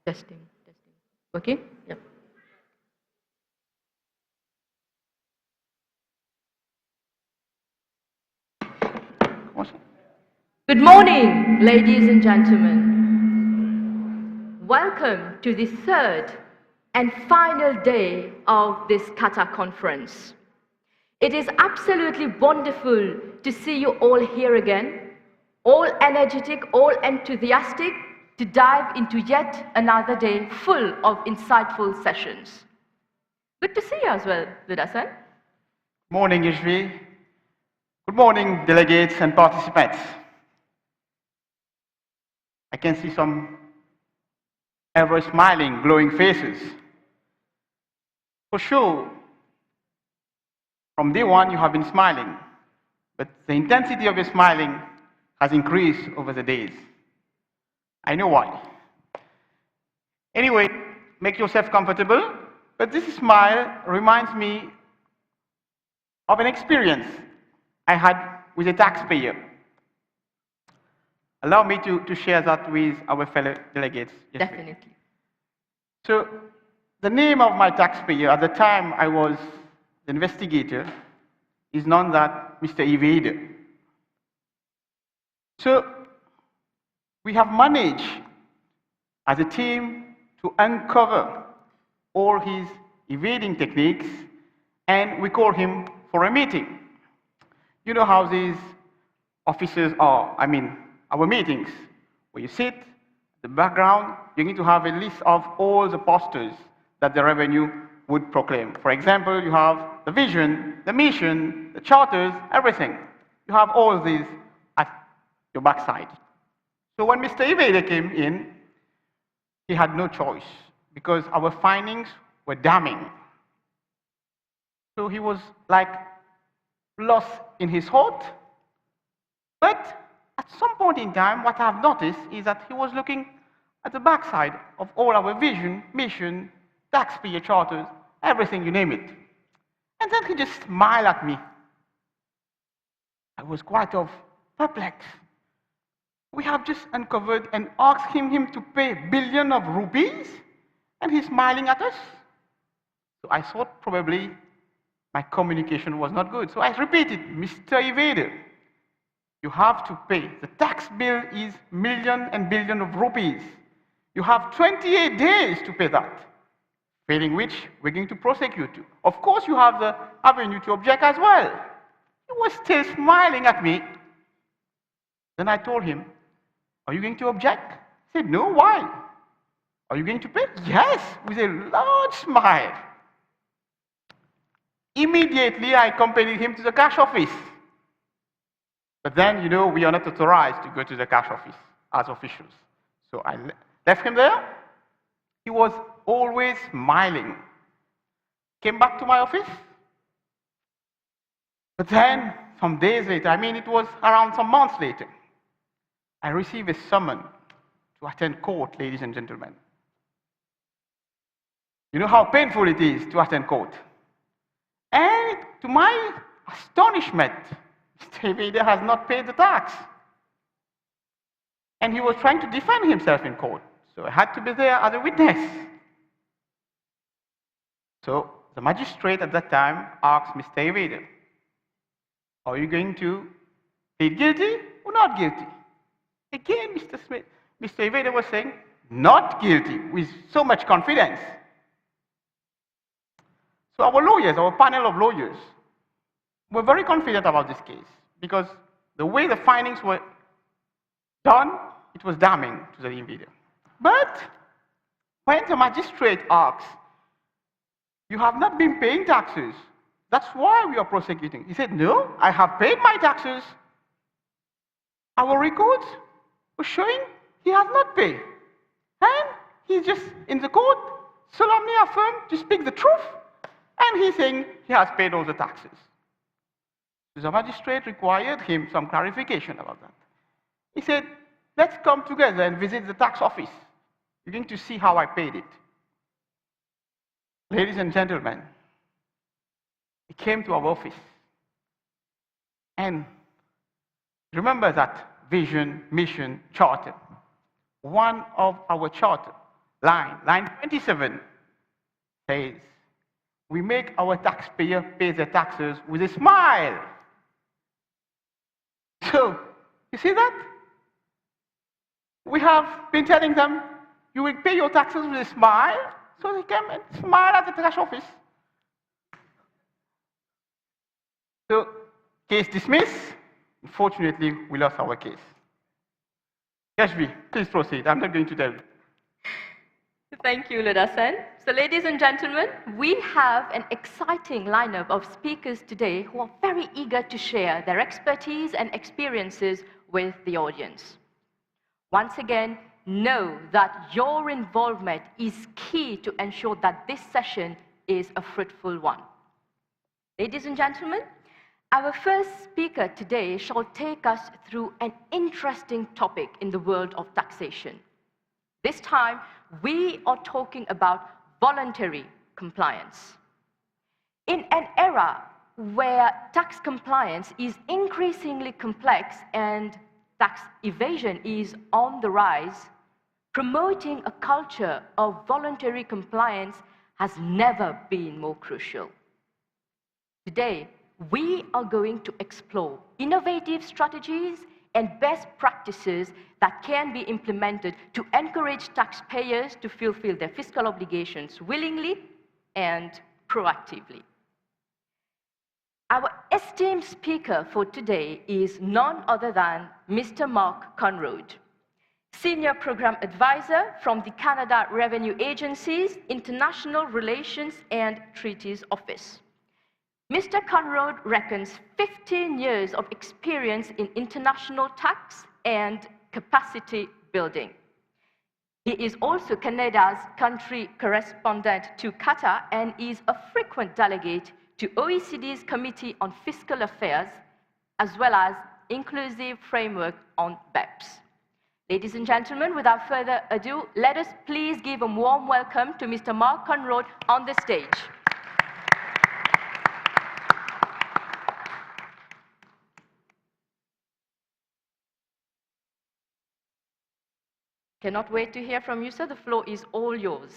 Testing, testing. Okay? Yep. Good morning, ladies and gentlemen. Welcome to the third and final day of this Cata conference. It is absolutely wonderful to see you all here again, all energetic, all enthusiastic to dive into yet another day full of insightful sessions. Good to see you as well, Vidasan. Morning, Ishvi. Good morning, delegates and participants. I can see some ever smiling, glowing faces. For sure, from day one you have been smiling, but the intensity of your smiling has increased over the days. I know why. Anyway, make yourself comfortable, but this smile reminds me of an experience I had with a taxpayer. Allow me to share that with our fellow delegates. Definitely. So, the name of my taxpayer at the time I was the investigator is none that Mr. Evader. So, we have managed as a team to uncover all his evading techniques, and we call him for a meeting. You know how these officers are, our meetings, where you sit, the background, you need to have a list of all the posters that the revenue would proclaim. For example, you have the vision, the mission, the charters, everything. You have all these at your backside. So when Mr. Evader came in, he had no choice because our findings were damning. So he was like lost in his thought. But at some point in time, what I've noticed is that he was looking at the backside of all our vision, mission, taxpayer charters, everything, you name it. And then he just smiled at me. I was quite perplexed. We have just uncovered and asked him to pay billions of rupees, and he's smiling at us. So I thought probably my communication was not good. So I repeated, Mr. Evader, you have to pay. The tax bill is millions and billions of rupees. You have 28 days to pay that, failing which we're going to prosecute you. Of course, you have the avenue to object as well. He was still smiling at me. Then I told him, are you going to object? He said, no, why? Are you going to pay? Yes, with a large smile. Immediately, I accompanied him to the cash office. But then, we are not authorized to go to the cash office as officials. So I left him there. He was always smiling. Came back to my office. But then, some days later, it was around some months later, I received a summons to attend court, ladies and gentlemen. You know how painful it is to attend court. And to my astonishment, Mr. Evader has not paid the tax. And he was trying to defend himself in court. So I had to be there as a witness. So the magistrate at that time asked Mr. Evader, are you going to plead guilty or not guilty? Again, Mr. Evader was saying, not guilty, with so much confidence. So our lawyers, our panel of lawyers, were very confident about this case because the way the findings were done, it was damning to the invader. But when the magistrate asks, you have not been paying taxes, that's why we are prosecuting. He said, no, I have paid my taxes. Our records were showing he has not paid. And he's just in the court, solemnly affirmed to speak the truth, and he's saying he has paid all the taxes. The magistrate required him some clarification about that. He said, let's come together and visit the tax office. You're going to see how I paid it. Ladies and gentlemen, he came to our office. And remember that vision, mission, charter. One of our charter line 27 says, we make our taxpayer pay their taxes with a smile. So, you see that? We have been telling them, you will pay your taxes with a smile, so they come and smile at the trash office. So, case dismissed. Unfortunately, we lost our case. Kashvi, please proceed. I'm not going to tell you. Thank you, Ludasen. So, ladies and gentlemen, we have an exciting lineup of speakers today who are very eager to share their expertise and experiences with the audience. Once again, know that your involvement is key to ensure that this session is a fruitful one. Ladies and gentlemen, our first speaker today shall take us through an interesting topic in the world of taxation. This time, we are talking about voluntary compliance. In an era where tax compliance is increasingly complex and tax evasion is on the rise, promoting a culture of voluntary compliance has never been more crucial. Today, we are going to explore innovative strategies and best practices that can be implemented to encourage taxpayers to fulfill their fiscal obligations willingly and proactively. Our esteemed speaker for today is none other than Mr. Mark Conrod, Senior Program Advisor from the Canada Revenue Agency's International Relations and Treaties Office. Mr. Conrod reckons 15 years of experience in international tax and capacity building. He is also Canada's country correspondent to Cata and is a frequent delegate to OECD's Committee on Fiscal Affairs, as well as Inclusive Framework on BEPS. Ladies and gentlemen, without further ado, let us please give a warm welcome to Mr. Mark Conrod on the stage. Cannot wait to hear from you, sir. The floor is all yours.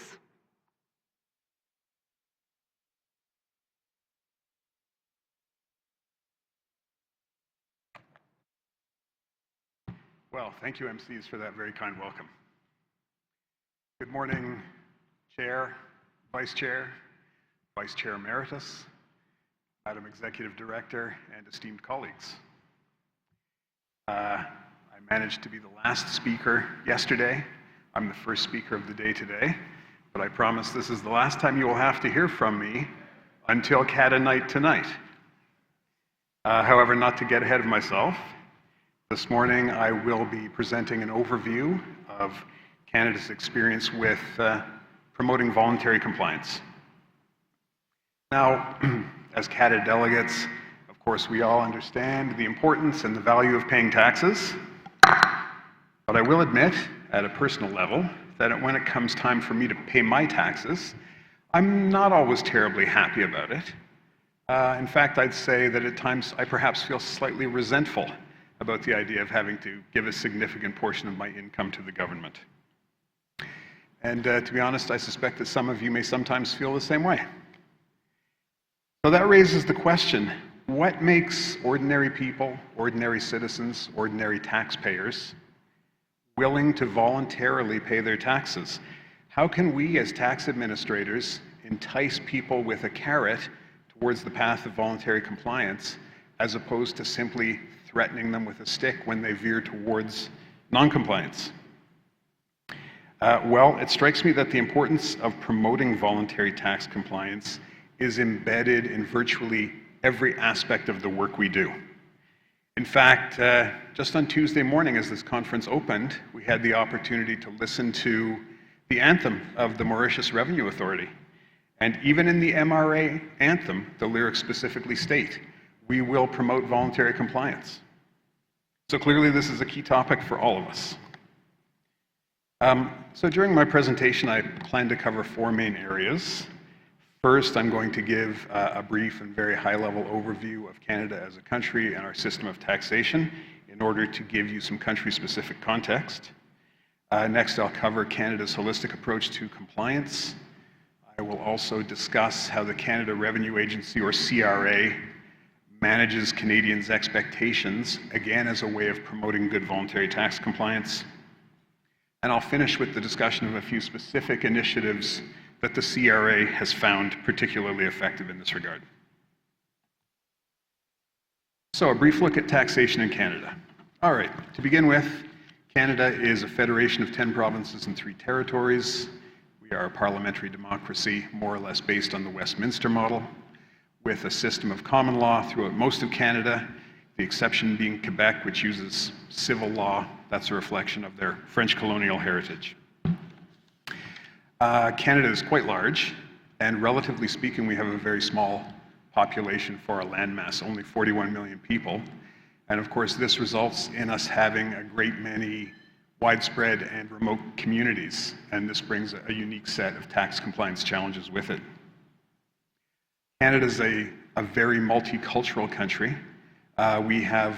Well, thank you, MCs, for that very kind welcome. Good morning, Chair, Vice Chair Emeritus, Madam Executive Director, and esteemed colleagues. I managed to be the last speaker yesterday. I'm the first speaker of the day today, but I promise this is the last time you will have to hear from me until Cata night tonight. However, not to get ahead of myself, this morning I will be presenting an overview of Canada's experience with promoting voluntary compliance. Now, as Cata delegates, of course, we all understand the importance and the value of paying taxes. But I will admit, at a personal level, that when it comes time for me to pay my taxes, I'm not always terribly happy about it. In fact, I'd say that at times I perhaps feel slightly resentful about the idea of having to give a significant portion of my income to the government. And to be honest, I suspect that some of you may sometimes feel the same way. So that raises the question, what makes ordinary people, ordinary citizens, ordinary taxpayers willing to voluntarily pay their taxes? How can we as tax administrators entice people with a carrot towards the path of voluntary compliance as opposed to simply threatening them with a stick when they veer towards non-compliance? Well, it strikes me that the importance of promoting voluntary tax compliance is embedded in virtually every aspect of the work we do. In fact, just on Tuesday morning as this conference opened, we had the opportunity to listen to the anthem of the Mauritius Revenue Authority. And even in the MRA anthem, the lyrics specifically state, "We will promote voluntary compliance." So clearly this is a key topic for all of us. So during my presentation, I plan to cover four main areas. First, I'm going to give a brief and very high-level overview of Canada as a country and our system of taxation in order to give you some country-specific context. Next, I'll cover Canada's holistic approach to compliance. I will also discuss how the Canada Revenue Agency, or CRA, manages Canadians' expectations, again as a way of promoting good voluntary tax compliance. And I'll finish with the discussion of a few specific initiatives that the CRA has found particularly effective in this regard. So, a brief look at taxation in Canada. All right, to begin with, Canada is a federation of 10 provinces and 3 territories. We are a parliamentary democracy, more or less based on the Westminster model, with a system of common law throughout most of Canada, the exception being Quebec, which uses civil law. That's a reflection of their French colonial heritage. Canada is quite large, and relatively speaking, we have a very small population for our landmass, only 41 million people. And of course, this results in us having a great many widespread and remote communities, and this brings a unique set of tax compliance challenges with it. Canada is a very multicultural country. We have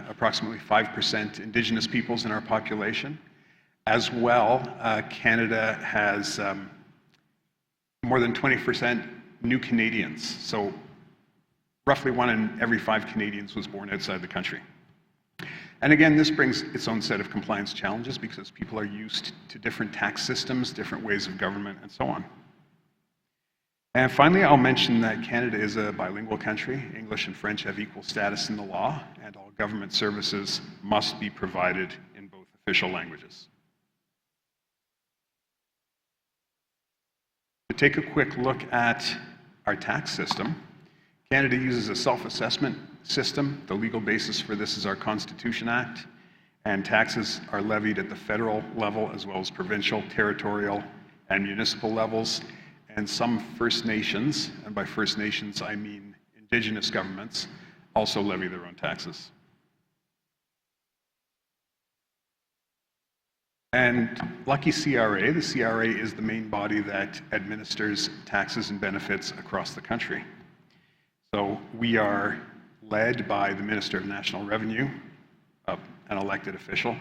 approximately 5% Indigenous peoples in our population. As well, Canada has more than 20% new Canadians. So roughly 1 in every 5 Canadians was born outside the country. And again, this brings its own set of compliance challenges because people are used to different tax systems, different ways of government, and so on. And finally, I'll mention that Canada is a bilingual country. English and French have equal status in the law, and all government services must be provided in both official languages. To take a quick look at our tax system, Canada uses a self-assessment system. The legal basis for this is our Constitution Act, and taxes are levied at the federal level as well as provincial, territorial, and municipal levels. And some First Nations, and by First Nations I mean Indigenous governments, also levy their own taxes. And lucky CRA, the CRA is the main body that administers taxes and benefits across the country. So we are led by the Minister of National Revenue, an elected official.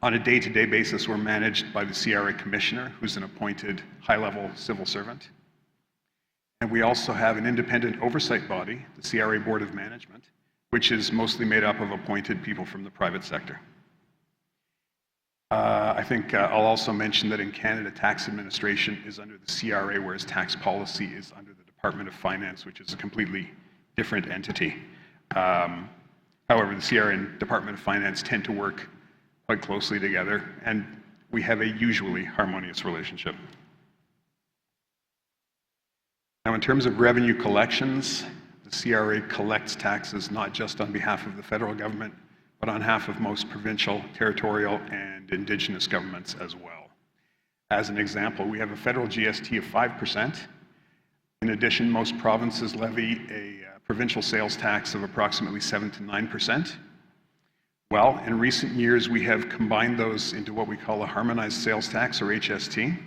On a day-to-day basis, we're managed by the CRA Commissioner, who's an appointed high-level civil servant. And we also have an independent oversight body, the CRA Board of Management, which is mostly made up of appointed people from the private sector. I think I'll also mention that in Canada, tax administration is under the CRA, whereas tax policy is under the Department of Finance, which is a completely different entity. However, the CRA and Department of Finance tend to work quite closely together, and we have a usually harmonious relationship. Now, in terms of revenue collections, the CRA collects taxes not just on behalf of the federal government, but on behalf of most provincial, territorial, and Indigenous governments as well. As an example, we have a federal GST of 5%. In addition, most provinces levy a provincial sales tax of approximately 7 to 9%. Well, in recent years, we have combined those into what we call a harmonized sales tax, or HST,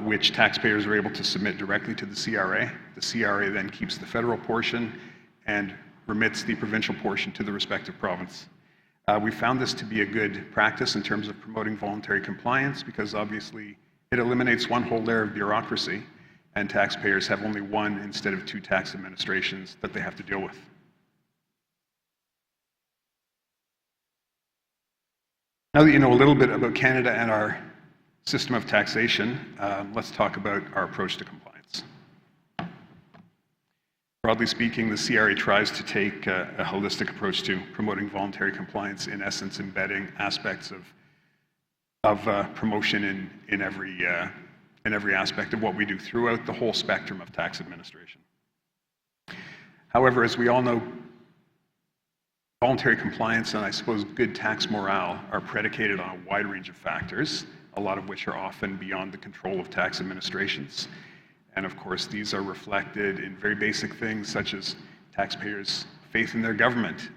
which taxpayers are able to submit directly to the CRA. The CRA then keeps the federal portion and remits the provincial portion to the respective province. We found this to be a good practice in terms of promoting voluntary compliance because obviously it eliminates one whole layer of bureaucracy and taxpayers have only one instead of 2 tax administrations that they have to deal with. Now that you know a little bit about Canada and our system of taxation, let's talk about our approach to compliance. Broadly speaking, the CRA tries to take a holistic approach to promoting voluntary compliance, in essence embedding aspects of promotion in every aspect of what we do throughout the whole spectrum of tax administration. However, as we all know, voluntary compliance and I suppose good tax morale are predicated on a wide range of factors, a lot of which are often beyond the control of tax administrations. And of course, these are reflected in very basic things such as taxpayers' faith in their government,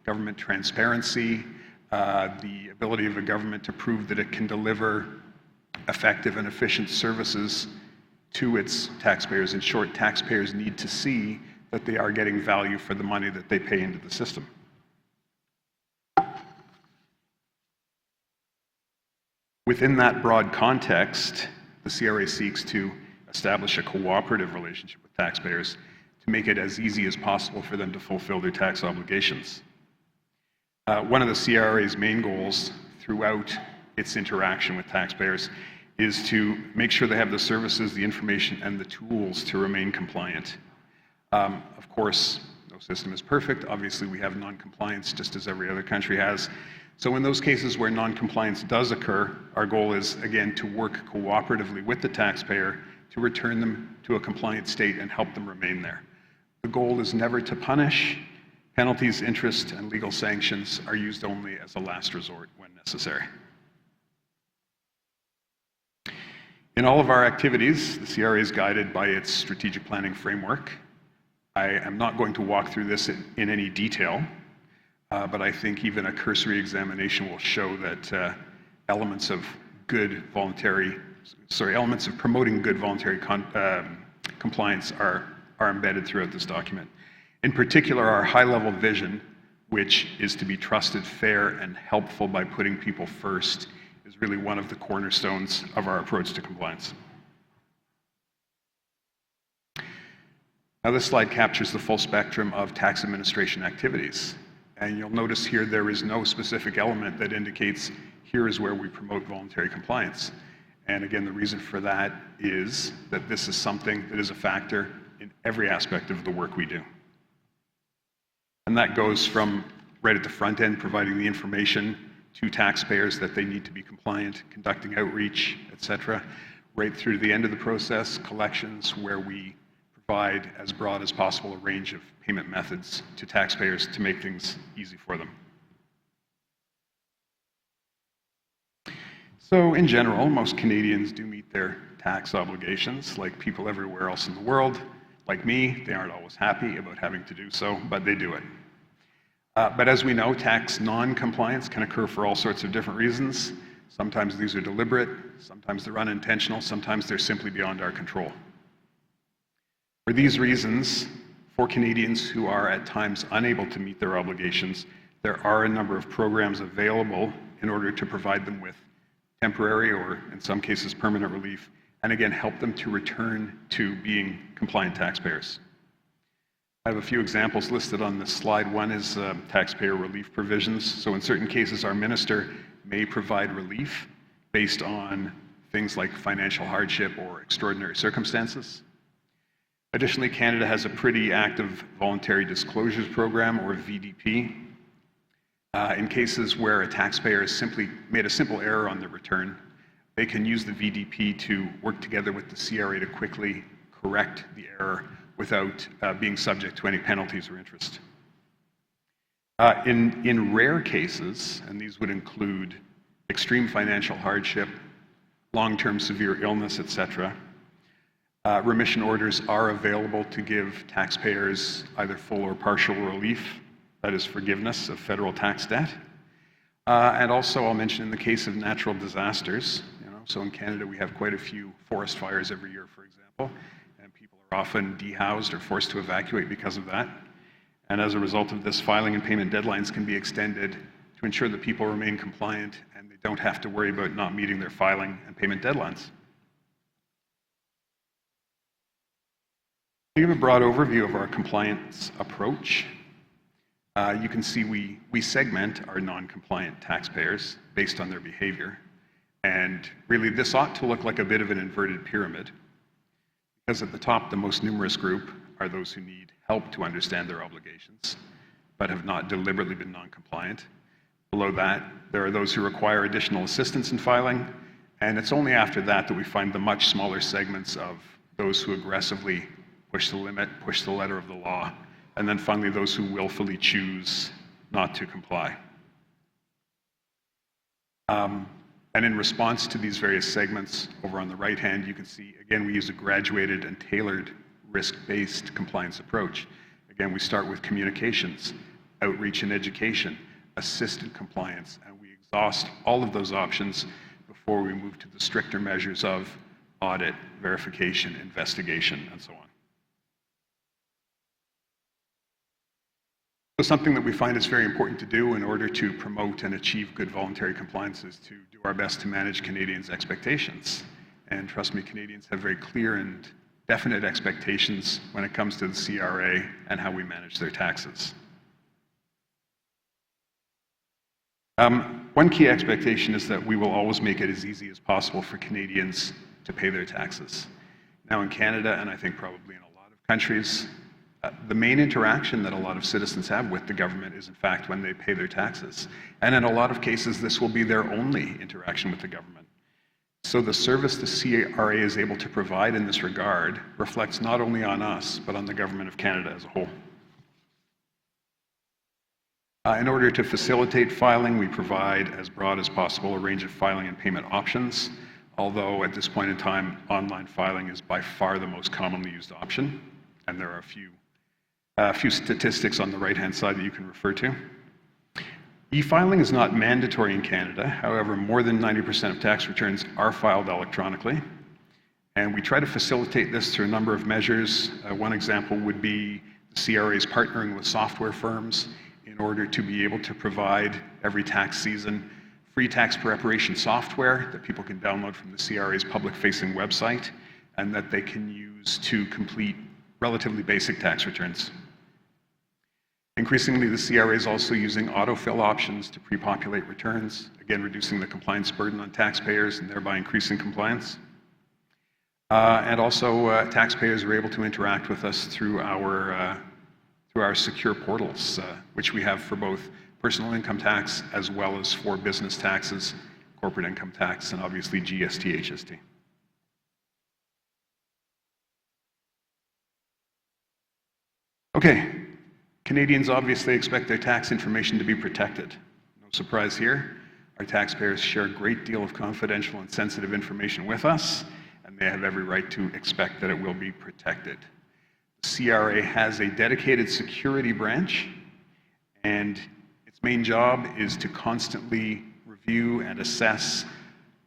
government transparency, the ability of a government to prove that it can deliver effective and efficient services to its taxpayers. In short, taxpayers need to see that they are getting value for the money that they pay into the system. Within that broad context, the CRA seeks to establish a cooperative relationship with taxpayers to make it as easy as possible for them to fulfill their tax obligations. One of the CRA's main goals throughout its interaction with taxpayers is to make sure they have the services, the information, and the tools to remain compliant. Of course, no system is perfect. Obviously, we have non-compliance just as every other country has. So in those cases where non-compliance does occur, our goal is, again, to work cooperatively with the taxpayer to return them to a compliant state and help them remain there. The goal is never to punish. Penalties, interest, and legal sanctions are used only as a last resort when necessary. In all of our activities, the CRA is guided by its strategic planning framework. I am not going to walk through this in any detail, but I think even a cursory examination will show that elements of promoting good voluntary compliance are embedded throughout this document. In particular, our high-level vision, which is to be trusted, fair, and helpful by putting people first, is really one of the cornerstones of our approach to compliance. Now, this slide captures the full spectrum of tax administration activities. And you'll notice here there is no specific element that indicates here is where we promote voluntary compliance. And again, the reason for that is that this is something that is a factor in every aspect of the work we do. And that goes from right at the front end, providing the information to taxpayers that they need to be compliant, conducting outreach, etc., right through to the end of the process, collections, where we provide as broad as possible a range of payment methods to taxpayers to make things easy for them. So in general, most Canadians do meet their tax obligations like people everywhere else in the world. Like me, they aren't always happy about having to do so, but they do it. But as we know, tax non-compliance can occur for all sorts of different reasons. Sometimes these are deliberate, sometimes they're unintentional, sometimes they're simply beyond our control. For these reasons, for Canadians who are at times unable to meet their obligations, there are a number of programs available in order to provide them with temporary or, in some cases, permanent relief, and again, help them to return to being compliant taxpayers. I have a few examples listed on this slide. One is taxpayer relief provisions. So in certain cases, our minister may provide relief based on things like financial hardship or extraordinary circumstances. Additionally, Canada has a pretty active voluntary disclosures program, or VDP. In cases where a taxpayer has simply made a simple error on their return, they can use the VDP to work together with the CRA to quickly correct the error without being subject to any penalties or interest. In rare cases, and these would include extreme financial hardship, long-term severe illness, etc., remission orders are available to give taxpayers either full or partial relief, that is forgiveness of federal tax debt. And also I'll mention in the case of natural disasters, so in Canada we have quite a few forest fires every year, for example, and people are often dehoused or forced to evacuate because of that. And as a result of this, filing and payment deadlines can be extended to ensure that people remain compliant and they don't have to worry about not meeting their filing and payment deadlines. To give a broad overview of our compliance approach, you can see we segment our non-compliant taxpayers based on their behavior. And really, this ought to look like a bit of an inverted pyramid, because at the top, the most numerous group are those who need help to understand their obligations, but have not deliberately been non-compliant. Below that, there are those who require additional assistance in filing, and it's only after that that we find the much smaller segments of those who aggressively push the limit, push the letter of the law, and then finally those who willfully choose not to comply. And in response to these various segments, over on the right hand, you can see, again, we use a graduated and tailored risk-based compliance approach. Again, we start with communications, outreach and education, assisted compliance, and we exhaust all of those options before we move to the stricter measures of audit, verification, investigation, and so on. So something that we find is very important to do in order to promote and achieve good voluntary compliance is to do our best to manage Canadians' expectations. And trust me, Canadians have very clear and definite expectations when it comes to the CRA and how we manage their taxes. One key expectation is that we will always make it as easy as possible for Canadians to pay their taxes. Now in Canada, and I think probably in a lot of countries, the main interaction that a lot of citizens have with the government is in fact when they pay their taxes. And in a lot of cases, this will be their only interaction with the government. So the service the CRA is able to provide in this regard reflects not only on us, but on the government of Canada as a whole. In order to facilitate filing, we provide as broad as possible a range of filing and payment options, although at this point in time, online filing is by far the most commonly used option, and there are a few statistics on the right-hand side that you can refer to. E-filing is not mandatory in Canada. However, more than 90% of tax returns are filed electronically, and we try to facilitate this through a number of measures. One example would be the CRA's partnering with software firms in order to be able to provide every tax season free tax preparation software that people can download from the CRA's public-facing website and that they can use to complete relatively basic tax returns. Increasingly, the CRA is also using autofill options to pre-populate returns, again reducing the compliance burden on taxpayers and thereby increasing compliance. And also, taxpayers are able to interact with us through our secure portals, which we have for both personal income tax as well as for business taxes, corporate income tax, and obviously GST, HST. Okay, Canadians obviously expect their tax information to be protected. No surprise here. Our taxpayers share a great deal of confidential and sensitive information with us, and they have every right to expect that it will be protected. The CRA has a dedicated security branch, and its main job is to constantly review and assess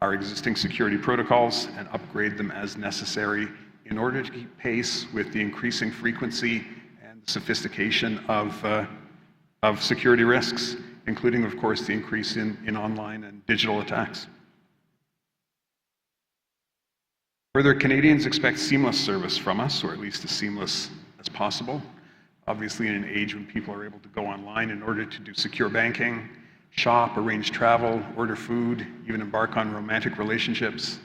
our existing security protocols and upgrade them as necessary in order to keep pace with the increasing frequency and sophistication of security risks, including, of course, the increase in online and digital attacks. Further, Canadians expect seamless service from us, or at least as seamless as possible. Obviously, in an age when people are able to go online in order to do secure banking, shop, arrange travel, order food, even embark on romantic relationships,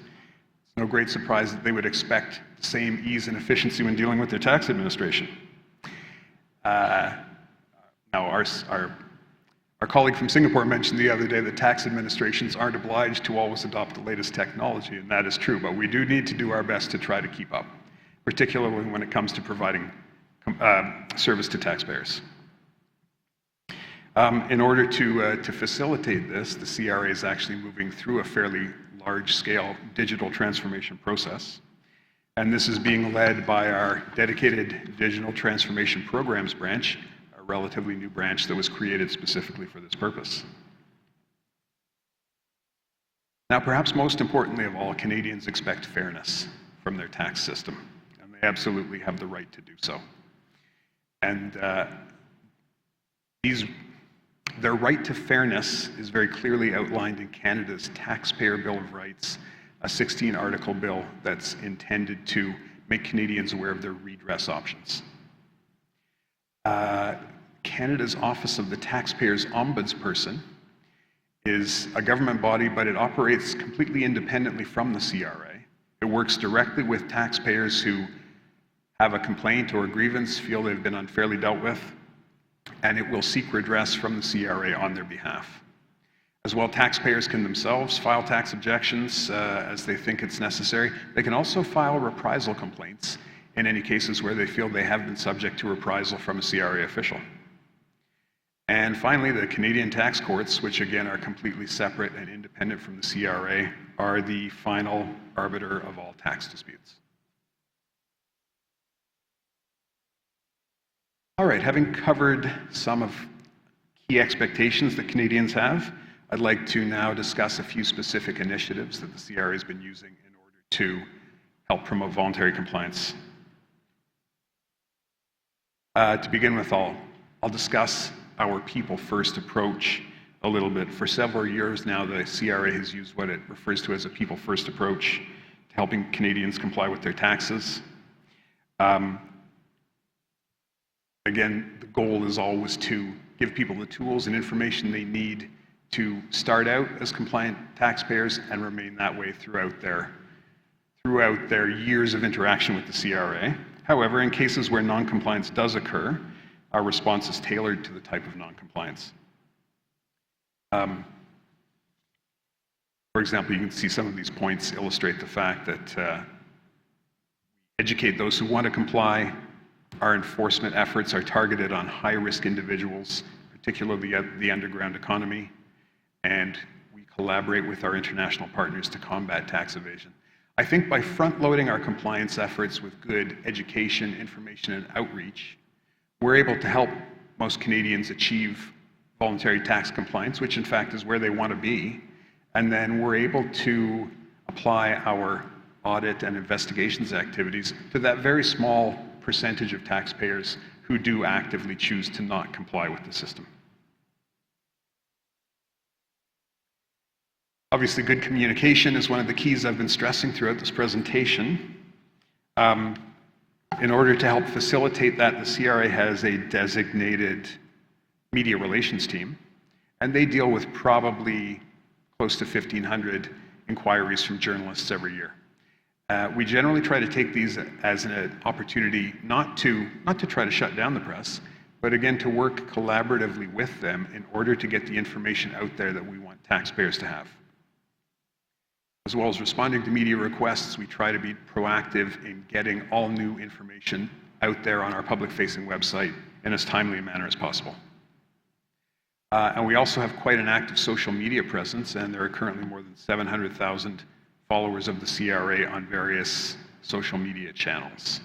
it's no great surprise that they would expect the same ease and efficiency when dealing with their tax administration. Now, our colleague from Singapore mentioned the other day that tax administrations aren't obliged to always adopt the latest technology, and that is true, but we do need to do our best to try to keep up, particularly when it comes to providing service to taxpayers. In order to facilitate this, the CRA is actually moving through a fairly large-scale digital transformation process, and this is being led by our dedicated Digital Transformation Programs branch, a relatively new branch that was created specifically for this purpose. Now, perhaps most importantly of all, Canadians expect fairness from their tax system, and they absolutely have the right to do so. And their right to fairness is very clearly outlined in Canada's Taxpayer Bill of Rights, a 16-article bill that's intended to make Canadians aware of their redress options. Canada's Office of the Taxpayer's Ombudsperson is a government body, but it operates completely independently from the CRA. It works directly with taxpayers who have a complaint or a grievance, feel they've been unfairly dealt with, and it will seek redress from the CRA on their behalf. As well, taxpayers can themselves file tax objections as they think it's necessary. They can also file reprisal complaints in any cases where they feel they have been subject to reprisal from a CRA official. And finally, the Canadian tax courts, which again are completely separate and independent from the CRA, are the final arbiter of all tax disputes. All right, having covered some of key expectations that Canadians have, I'd like to now discuss a few specific initiatives that the CRA has been using in order to help promote voluntary compliance. To begin with, I'll I'll discuss our people-first approach a little bit. For several years now, the CRA has used what it refers to as a people-first approach to helping Canadians comply with their taxes. Again, the goal is always to give people the tools and information they need to start out as compliant taxpayers and remain that way throughout their years of interaction with the CRA. However, in cases where non-compliance does occur, our response is tailored to the type of non-compliance. For example, you can see some of these points illustrate the fact that educate those who want to comply. Our enforcement efforts are targeted on high-risk individuals, particularly the underground economy, and we collaborate with our international partners to combat tax evasion. I think by front-loading our compliance efforts with good education, information, and outreach, we're able to help most Canadians achieve voluntary tax compliance, which in fact is where they want to be, and then we're able to apply our audit and investigations activities to that very small percentage of taxpayers who do actively choose to not comply with the system. Obviously, good communication is one of the keys I've been stressing throughout this presentation. In order to help facilitate that, the CRA has a designated media relations team, and they deal with probably close to 1,500 inquiries from journalists every year. We generally try to take these as an opportunity not to try to shut down the press, but again to work collaboratively with them in order to get the information out there that we want taxpayers to have. As well as responding to media requests, we try to be proactive in getting all new information out there on our public-facing website in as timely a manner as possible. And we also have quite an active social media presence, and there are currently more than 700,000 followers of the CRA on various social media channels.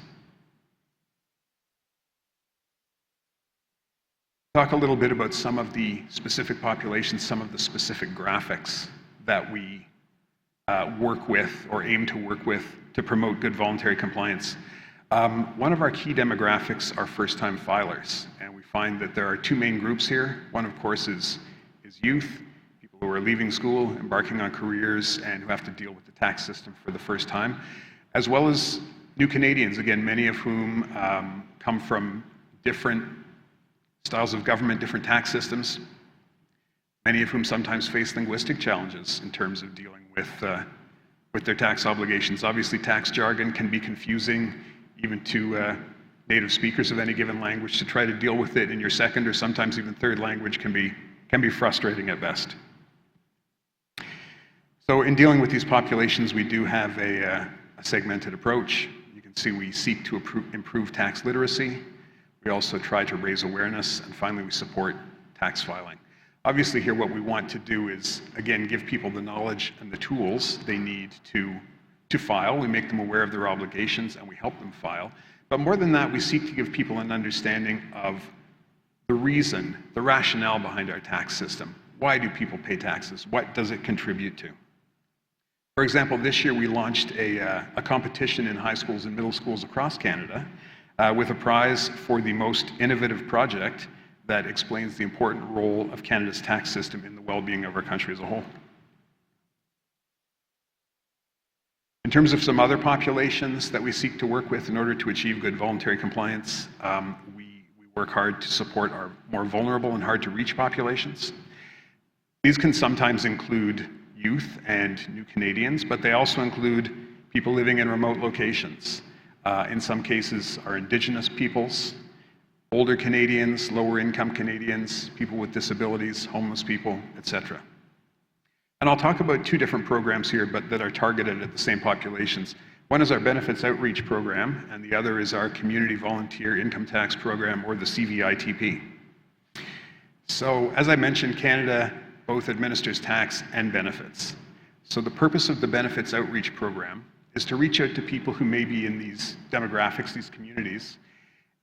Talk a little bit about some of the specific populations, some of the specific graphics that we work with or aim to work with to promote good voluntary compliance. One of our key demographics are first-time filers, and we find that there are two main groups here. One, of course, is youth, people who are leaving school, embarking on careers, and who have to deal with the tax system for the first time, as well as new Canadians, again, many of whom come from different styles of government, different tax systems, many of whom sometimes face linguistic challenges in terms of dealing with their tax obligations. Obviously, tax jargon can be confusing even to native speakers of any given language. To try to deal with it in your second or sometimes even third language can be frustrating at best. So in dealing with these populations, we do have a segmented approach. You can see we seek to improve tax literacy. We also try to raise awareness, and finally we support tax filing. Obviously here what we want to do is, again, give people the knowledge and the tools they need to file. We make them aware of their obligations and we help them file. But more than that, we seek to give people an understanding of the reason, the rationale behind our tax system. Why do people pay taxes? What does it contribute to? For example, this year we launched a competition in high schools and middle schools across Canada with a prize for the most innovative project that explains the important role of Canada's tax system in the well-being of our country as a whole. In terms of some other populations that we seek to work with in order to achieve good voluntary compliance, we work hard to support our more vulnerable and hard-to-reach populations. These can sometimes include youth and new Canadians, but they also include people living in remote locations. In some cases, our Indigenous peoples, older Canadians, lower income Canadians, people with disabilities, homeless people, etc. And I'll talk about two different programs here, but that are targeted at the same populations. One is our benefits outreach program, and the other is our community volunteer income tax program, or the CVITP. So as I mentioned, Canada both administers tax and benefits. So the purpose of the benefits outreach program is to reach out to people who may be in these demographics, these communities,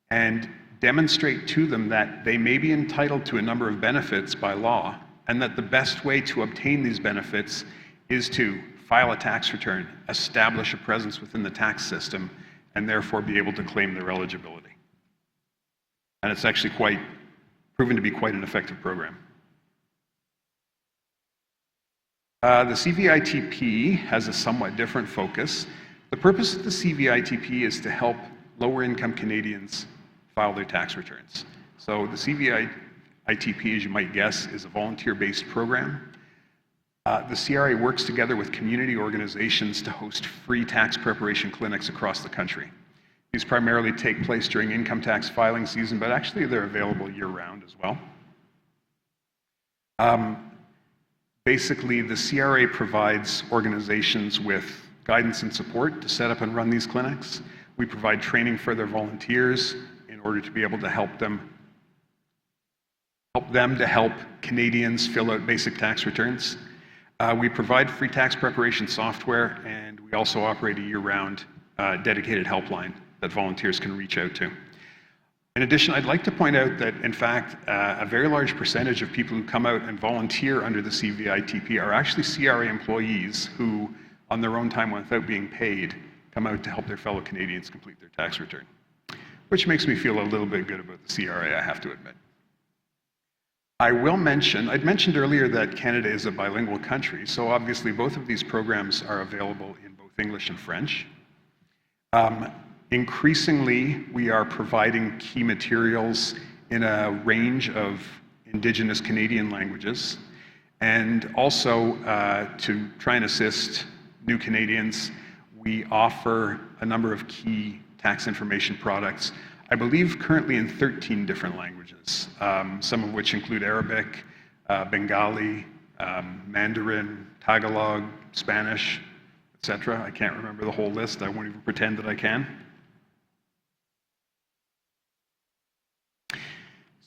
and demonstrate to them that they may be entitled to a number of benefits by law, and that the best way to obtain these benefits is to file a tax return, establish a presence within the tax system, and therefore be able to claim their eligibility. And it's actually quite proven to be quite an effective program. The CVITP has a somewhat different focus. The purpose of the CVITP is to help lower-income Canadians file their tax returns. So the CVITP, as you might guess, is a volunteer-based program. The CRA works together with community organizations to host free tax preparation clinics across the country. These primarily take place during income tax filing season, but actually they're available year-round as well. Basically, the CRA provides organizations with guidance and support to set up and run these clinics. We provide training for their volunteers in order to be able to help them to help Canadians fill out basic tax returns. We provide free tax preparation software, and we also operate a year-round dedicated helpline that volunteers can reach out to. In addition, I'd like to point out that, in fact, a very large percentage of people who come out and volunteer under the CVITP are actually CRA employees who, on their own time without being paid, come out to help their fellow Canadians complete their tax return, which makes me feel a little bit good about the CRA, I have to admit. I'd mentioned earlier that Canada is a bilingual country, so obviously both of these programs are available in both English and French. Increasingly, we are providing key materials in a range of Indigenous Canadian languages, and also to try and assist new Canadians, we offer a number of key tax information products, I believe currently in 13 different languages, some of which include Arabic, Bengali, Mandarin, Tagalog, Spanish, etc. I can't remember the whole list. I won't even pretend that I can.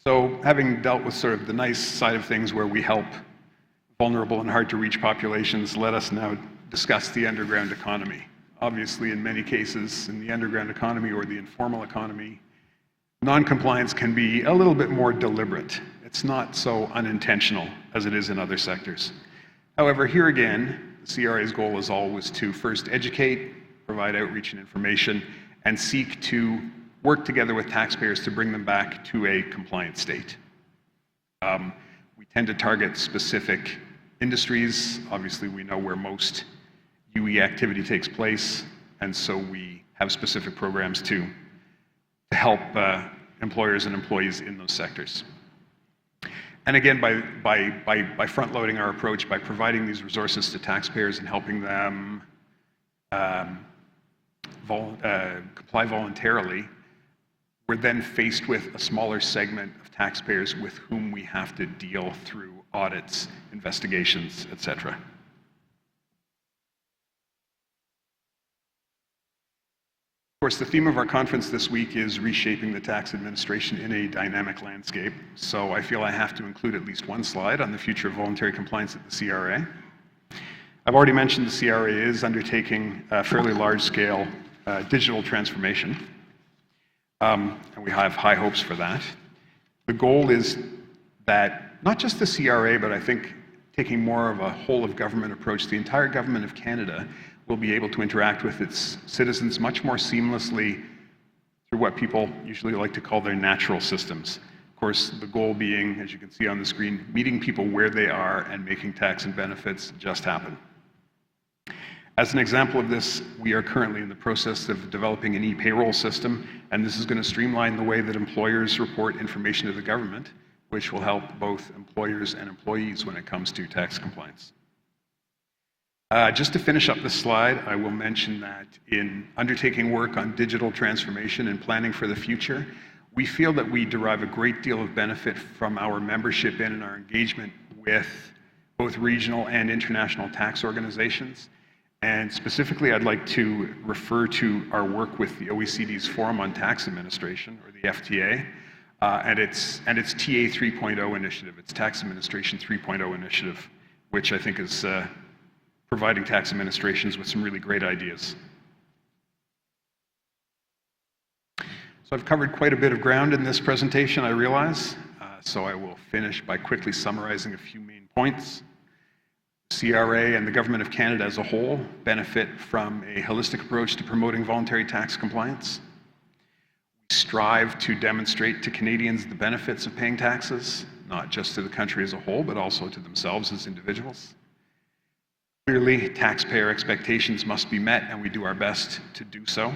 So having dealt with sort of the nice side of things where we help vulnerable and hard-to-reach populations, let us now discuss the underground economy. Obviously, in many cases, in the underground economy or the informal economy, non-compliance can be a little bit more deliberate. It's not so unintentional as it is in other sectors. However, here again, the CRA's goal is always to first educate, provide outreach and information, and seek to work together with taxpayers to bring them back to a compliant state. We tend to target specific industries. Obviously, we know where most UE activity takes place, and so we have specific programs to help employers and employees in those sectors. And again, by front-loading our approach, by providing these resources to taxpayers and helping them comply voluntarily, we're then faced with a smaller segment of taxpayers with whom we have to deal through audits, investigations, etc. Of course, the theme of our conference this week is reshaping the tax administration in a dynamic landscape. So I feel I have to include at least one slide on the future of voluntary compliance at the CRA. I've already mentioned the CRA is undertaking a fairly large-scale digital transformation. And we have high hopes for that. The goal is that not just the CRA, but I think taking more of a whole-of-government approach, the entire government of Canada will be able to interact with its citizens much more seamlessly through what people usually like to call their natural systems. Of course, the goal being, as you can see on the screen, meeting people where they are and making tax and benefits just happen. As an example of this, we are currently in the process of developing an e-payroll system, and this is going to streamline the way that employers report information to the government, which will help both employers and employees when it comes to tax compliance. Just to finish up this slide, I will mention that in undertaking work on digital transformation and planning for the future, we feel that we derive a great deal of benefit from our membership in and our engagement with both regional and international tax organizations. And specifically, I'd like to refer to our work with the OECD's Forum on Tax Administration, or the FTA, and its TA 3.0 initiative, its Tax Administration 3.0 initiative, which I think is providing tax administrations with some really great ideas. So I've covered quite a bit of ground in this presentation, I realize, so I will finish by quickly summarizing a few main points. CRA and the Government of Canada as a whole benefit from a holistic approach to promoting voluntary tax compliance. strive to demonstrate to Canadians the benefits of paying taxes, not just to the country as a whole, but also to themselves as individuals. Clearly, taxpayer expectations must be met, and we do our best to do so.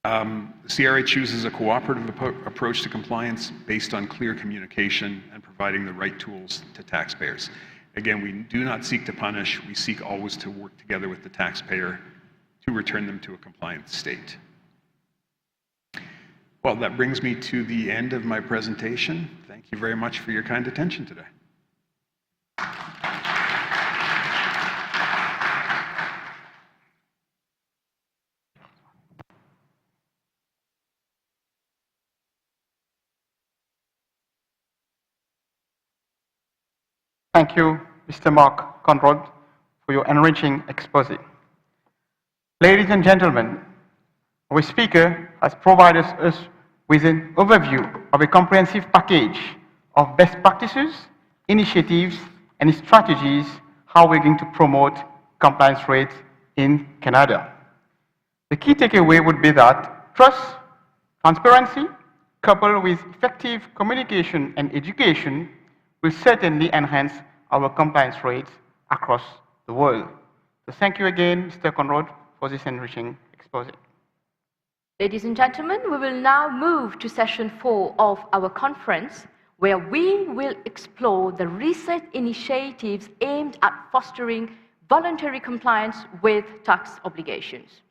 The CRA chooses a cooperative approach to compliance based on clear communication and providing the right tools to taxpayers. Again, we do not seek to punish, we seek always to work together with the taxpayer to return them to a compliant state. Well, that brings me to the end of my presentation. Thank you very much for your kind attention today. Thank you, Mr. Mark Conrad, for your enriching exposé. Ladies and gentlemen, our speaker has provided us with an overview of a comprehensive package of best practices, initiatives, and strategies how we're going to promote compliance rates in Canada. The key takeaway would be that trust, transparency, coupled with effective communication and education will certainly enhance our compliance rates across the world. So thank you again, Mr. Conrad, for this enriching exposé. Ladies and gentlemen, we will now move to session 4 of our conference, where we will explore the recent initiatives aimed at fostering voluntary compliance with tax obligations.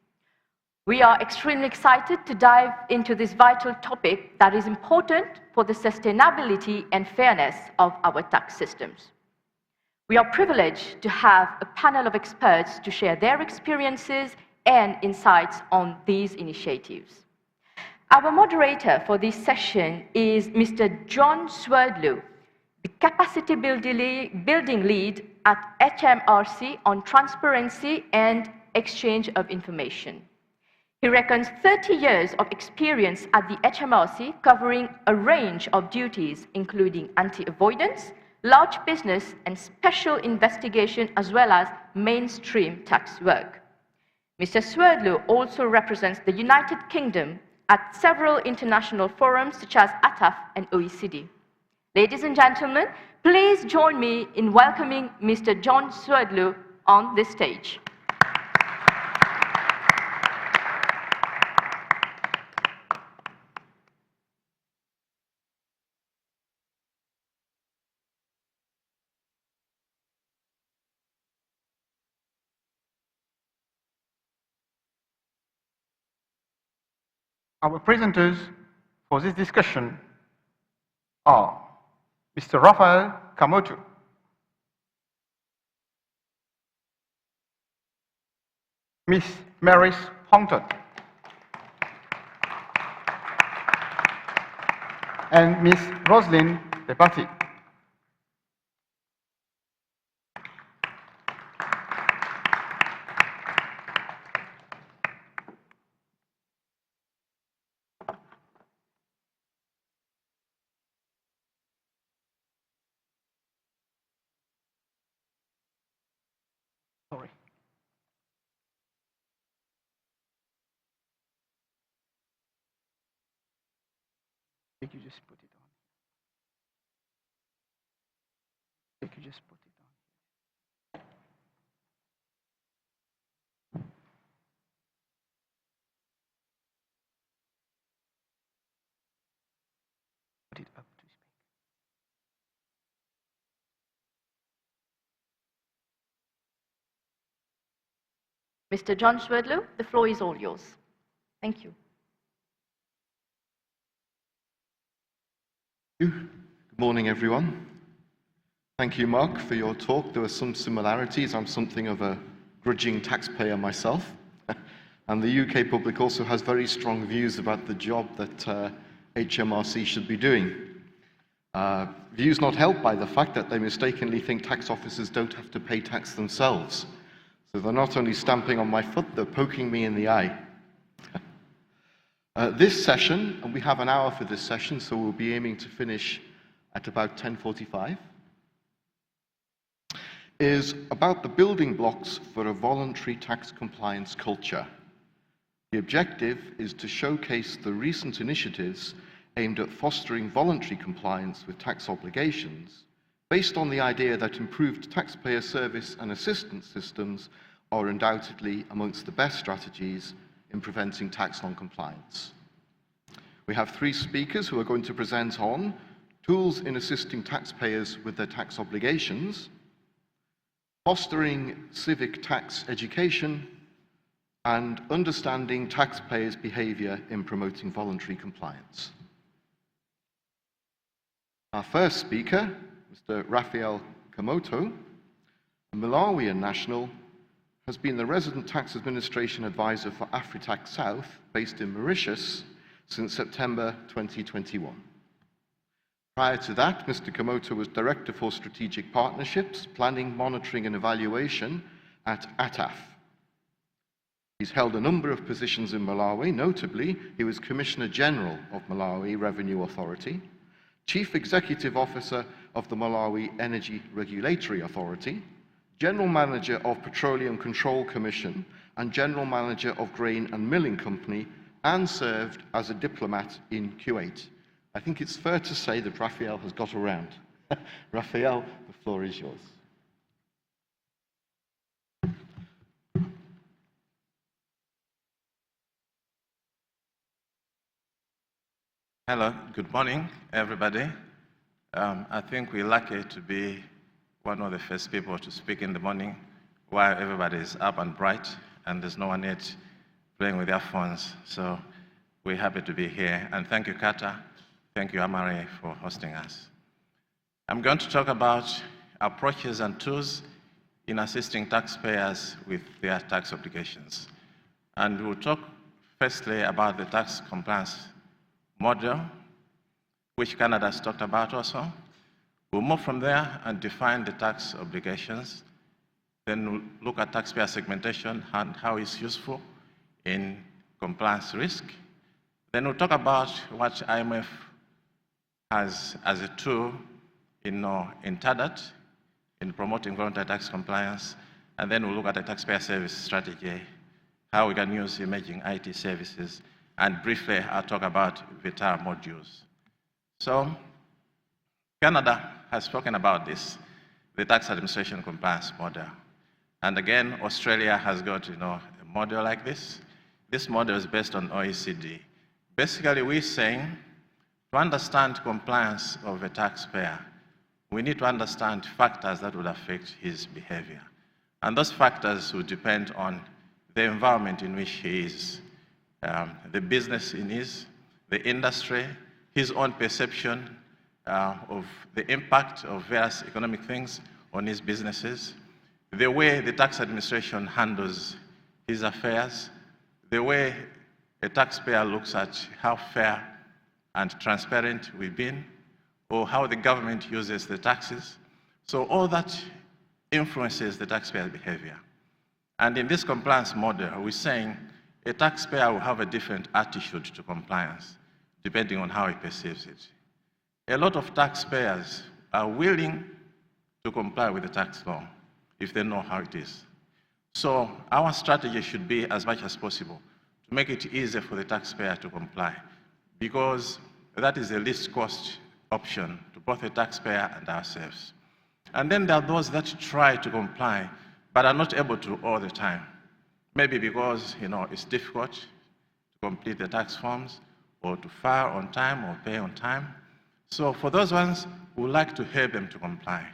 We are extremely excited to dive into this vital topic that is important for the sustainability and fairness of our tax systems. We are privileged to have a panel of experts to share their experiences and insights on these initiatives. Our moderator for this session is Mr. John Swerdlow, the Capacity Building Lead at HMRC on Transparency and Exchange of Information. He reckons 30 years of experience at the HMRC, covering a range of duties, including anti-avoidance, large business, and special investigation, as well as mainstream tax work. Mr. Swerdlow also represents the United Kingdom at several international forums, such as ATAF and OECD. Ladies and gentlemen, please join me in welcoming Mr. John Swerdlow on this stage. Our presenters for this discussion are Mr. Rafael Kamotu, Miss Maris Hongton, and Miss Roselyne Depati. Sorry. I think you just put it on. I think you just put it on. Put it up to speak. Mr. John Swerdlow, the floor is all yours. Thank you. Good morning, everyone. Thank you, Mark, for your talk. There were some similarities. I'm something of a grudging taxpayer myself. And the UK public also has very strong views about the job that HMRC should be doing. Views not helped by the fact that they mistakenly think tax officers don't have to pay tax themselves. So they're not only stamping on my foot, they're poking me in the eye. This session, and we have an hour for this session, so we'll be aiming to finish at about 10:45, is about the building blocks for a voluntary tax compliance culture. The objective is to showcase the recent initiatives aimed at fostering voluntary compliance with tax obligations, based on the idea that improved taxpayer service and assistance systems are undoubtedly amongst the best strategies in preventing tax non-compliance. We have 3 speakers who are going to present on tools in assisting taxpayers with their tax obligations, fostering civic tax education, and understanding taxpayers' behaviour in promoting voluntary compliance. Our first speaker, Mr. Rafael Kamoto, a Malawian national, has been the Resident Tax Administration Advisor for AfriTax South, based in Mauritius, since September 2021. Prior to that, Mr. Kamoto was Director for Strategic Partnerships, Planning, Monitoring and Evaluation at ATAF. He's held a number of positions in Malawi. Notably, he was Commissioner General of Malawi Revenue Authority, Chief Executive Officer of the Malawi Energy Regulatory Authority, General Manager of Petroleum Control Commission, and General Manager of Grain and Milling Company, and served as a diplomat in Kuwait. I think it's fair to say that Rafael has got around. Rafael, the floor is yours. Hello, good morning, everybody. I think we're lucky to be one of the first people to speak in the morning while everybody is up and bright and there's no one yet playing with their phones. So we're happy to be here. And thank you, Cata. Thank you, Amari, for hosting us. I'm going to talk about approaches and tools in assisting taxpayers with their tax obligations. And we'll talk firstly about the tax compliance model, which Canada has talked about also. We'll move from there and define the tax obligations. Then we'll look at taxpayer segmentation and how it's useful in compliance risk. Then we'll talk about what IMF has as a tool in TADAT, in promoting voluntary tax compliance. And then we'll look at the taxpayer service strategy, how we can use emerging IT services. And briefly, I'll talk about VITAR modules. So, Canada has spoken about this, the tax administration compliance model. And again, Australia has got a model like this. This model is based on OECD. Basically, we're saying to understand compliance of a taxpayer, we need to understand factors that would affect his behavior. And those factors would depend on the environment in which he is, the business in the industry, his own perception of the impact of various economic things on his businesses, the way the tax administration handles his affairs, the way a taxpayer looks at how fair and transparent we've been, or how the government uses the taxes. So all that influences the taxpayer's behavior. And in this compliance model, we're saying a taxpayer will have a different attitude to compliance, depending on how he perceives it. A lot of taxpayers are willing to comply with the tax law if they know how it is. So our strategy should be, as much as possible, to make it easier for the taxpayer to comply, because that is the least cost option to both the taxpayer and ourselves. And then there are those that try to comply, but are not able to all the time. Maybe because it's difficult to complete the tax forms, or to file on time, or pay on time. So for those ones, we would like to help them to comply.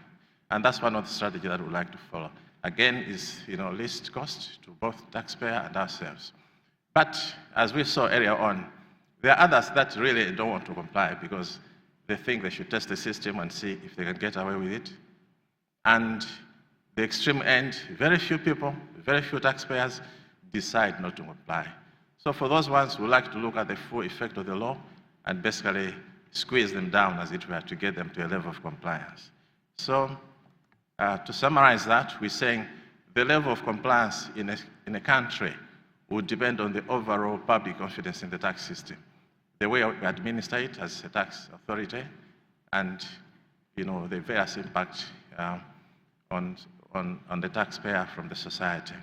And that's one of the strategies that we would like to follow. Again, is least cost to both taxpayer and ourselves. But as we saw earlier on, there are others that really don't want to comply because they think they should test the system and see if they can get away with it. And the extreme end, very few people, very few taxpayers decide not to comply. So for those ones, we like to look at the full effect of the law and basically squeeze them down, as it were, to get them to a level of compliance. So to summarize that, we're saying the level of compliance in a country would depend on the overall public confidence in the tax system, the way we administer it as a tax authority, and the various impact on the taxpayer from the society.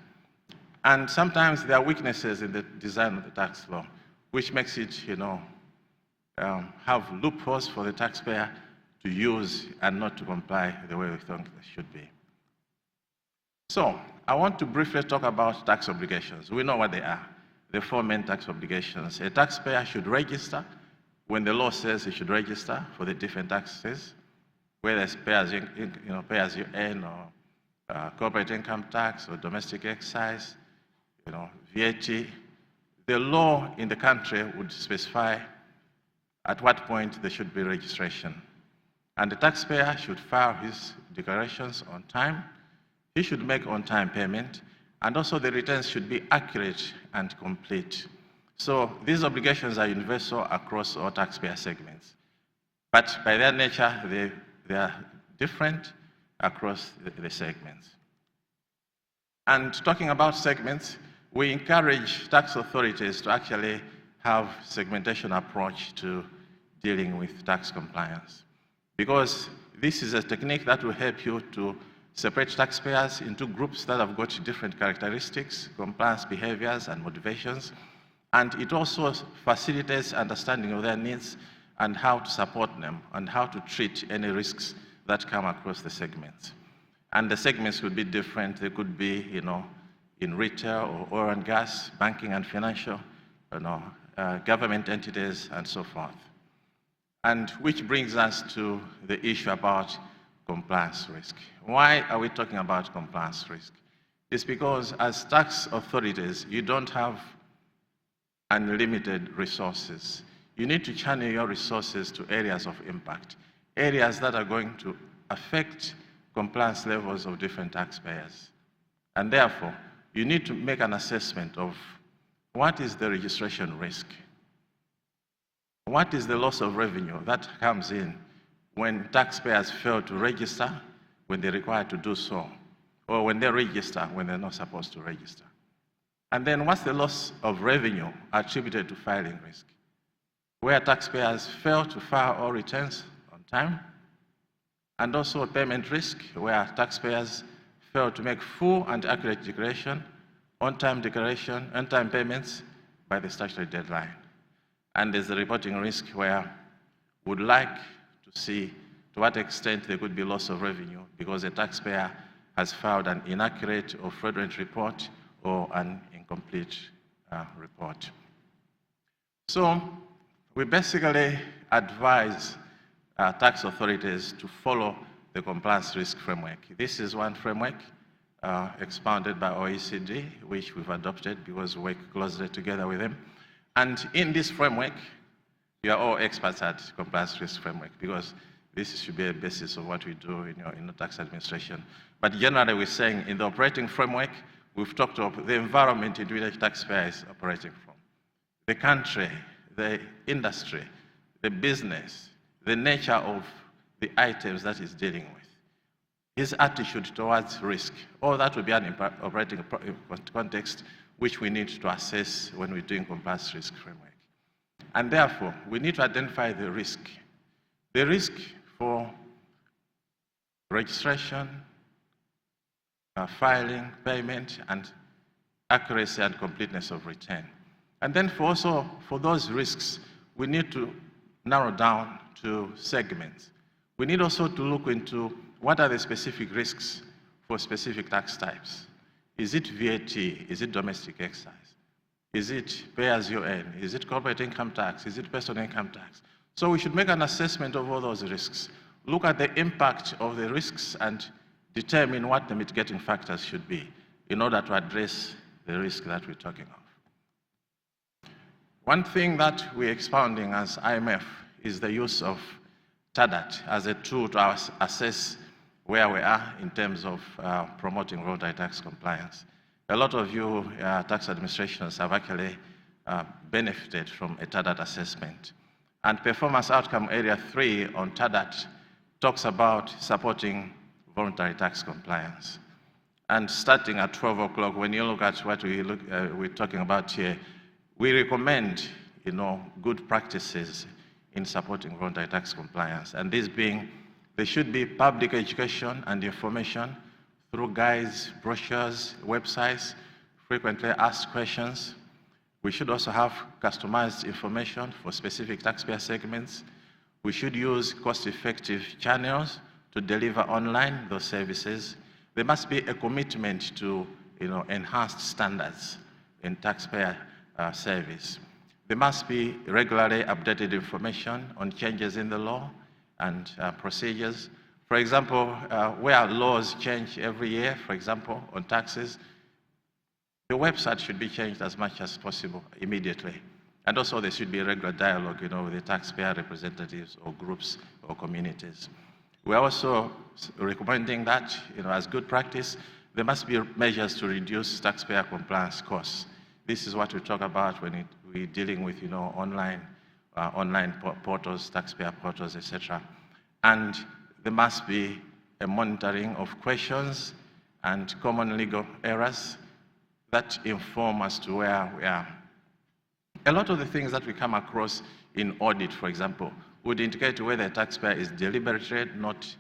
And sometimes there are weaknesses in the design of the tax law, which makes it, have loopholes for the taxpayer to use and not to comply the way we think they should be. So, I want to briefly talk about tax obligations. We know what they are. The four main tax obligations. A taxpayer should register when the law says he should register for the different taxes, whether it's pay as you earn, or corporate income tax, or domestic excise, VAT. The law in the country would specify at what point there should be registration. And the taxpayer should file his declarations on time. He should make on-time payment, and also the returns should be accurate and complete. So these obligations are universal across all taxpayer segments. But by their nature, they are different across the segments. And talking about segments, we encourage tax authorities to actually have segmentation approach to dealing with tax compliance. Because this is a technique that will help you to separate taxpayers into groups that have got different characteristics, compliance behaviors, and motivations. And it also facilitates understanding of their needs and how to support them and how to treat any risks that come across the segments. And the segments could be different. They could be, in retail or oil and gas, banking and financial, government entities, and so forth. And which brings us to the issue about compliance risk. Why are we talking about compliance risk? It's because as tax authorities, you don't have unlimited resources. You need to channel your resources to areas of impact, areas that are going to affect compliance levels of different taxpayers. And therefore, you need to make an assessment of what is the registration risk? What is the loss of revenue that comes in when taxpayers fail to register when they're required to do so, or when they register when they're not supposed to register? And then what's the loss of revenue attributed to filing risk, where taxpayers fail to file all returns on time, and also payment risk, where taxpayers fail to make full and accurate declaration, on-time declaration, on-time payments by the statutory deadline. And there's the reporting risk, where we'd like to see to what extent there could be loss of revenue because a taxpayer has filed an inaccurate or fraudulent report or an incomplete report. So we basically advise tax authorities to follow the compliance risk framework. This is one framework expounded by OECD, which we've adopted because we work closely together with them. And in this framework, you are all experts at compliance risk framework because this should be a basis of what we do in the tax administration. But generally, we're saying in the operating framework, we've talked about the environment in which the taxpayer is operating from, the country, the industry, the business, the nature of the items that he's dealing with, his attitude towards risk. All that will be an operating context which we need to assess when we're doing compliance risk framework. And therefore, we need to identify the risk. The risk for registration, filing, payment, and accuracy and completeness of return. And then for those risks, we need to narrow down to segments. We need also to look into what are the specific risks for specific tax types. Is it VAT? Is it domestic excise? Is it pay as you earn? Is it corporate income tax? Is it personal income tax? So we should make an assessment of all those risks, look at the impact of the risks and determine what the mitigating factors should be in order to address the risk that we're talking of. One thing that we're expounding as IMF is the use of TADAT as a tool to assess where we are in terms of promoting voluntary tax compliance. A lot of you tax administrations have actually benefited from a TADAT assessment. And Performance Outcome Area 3 on TADAT talks about supporting voluntary tax compliance. And starting at 12 o'clock, when you look at what we're talking about here, we recommend good practices in supporting voluntary tax compliance. And this being, there should be public education and information through guides, brochures, websites frequently asked questions. We should also have customized information for specific taxpayer segments. We should use cost-effective channels to deliver online those services. There must be a commitment to enhanced standards in taxpayer service. There must be regularly updated information on changes in the law and procedures. For example, where laws change every year, for example, on taxes, the website should be changed as much as possible immediately. And also there should be a regular dialogue with the taxpayer representatives or groups or communities. We're also recommending that, as good practice, there must be measures to reduce taxpayer compliance costs. This is what we talk about when we're dealing with, online portals, taxpayer portals, etc. And there must be a monitoring of questions and common legal errors that inform as to where we are. A lot of the things that we come across in audit, for example, would indicate whether a taxpayer is deliberately not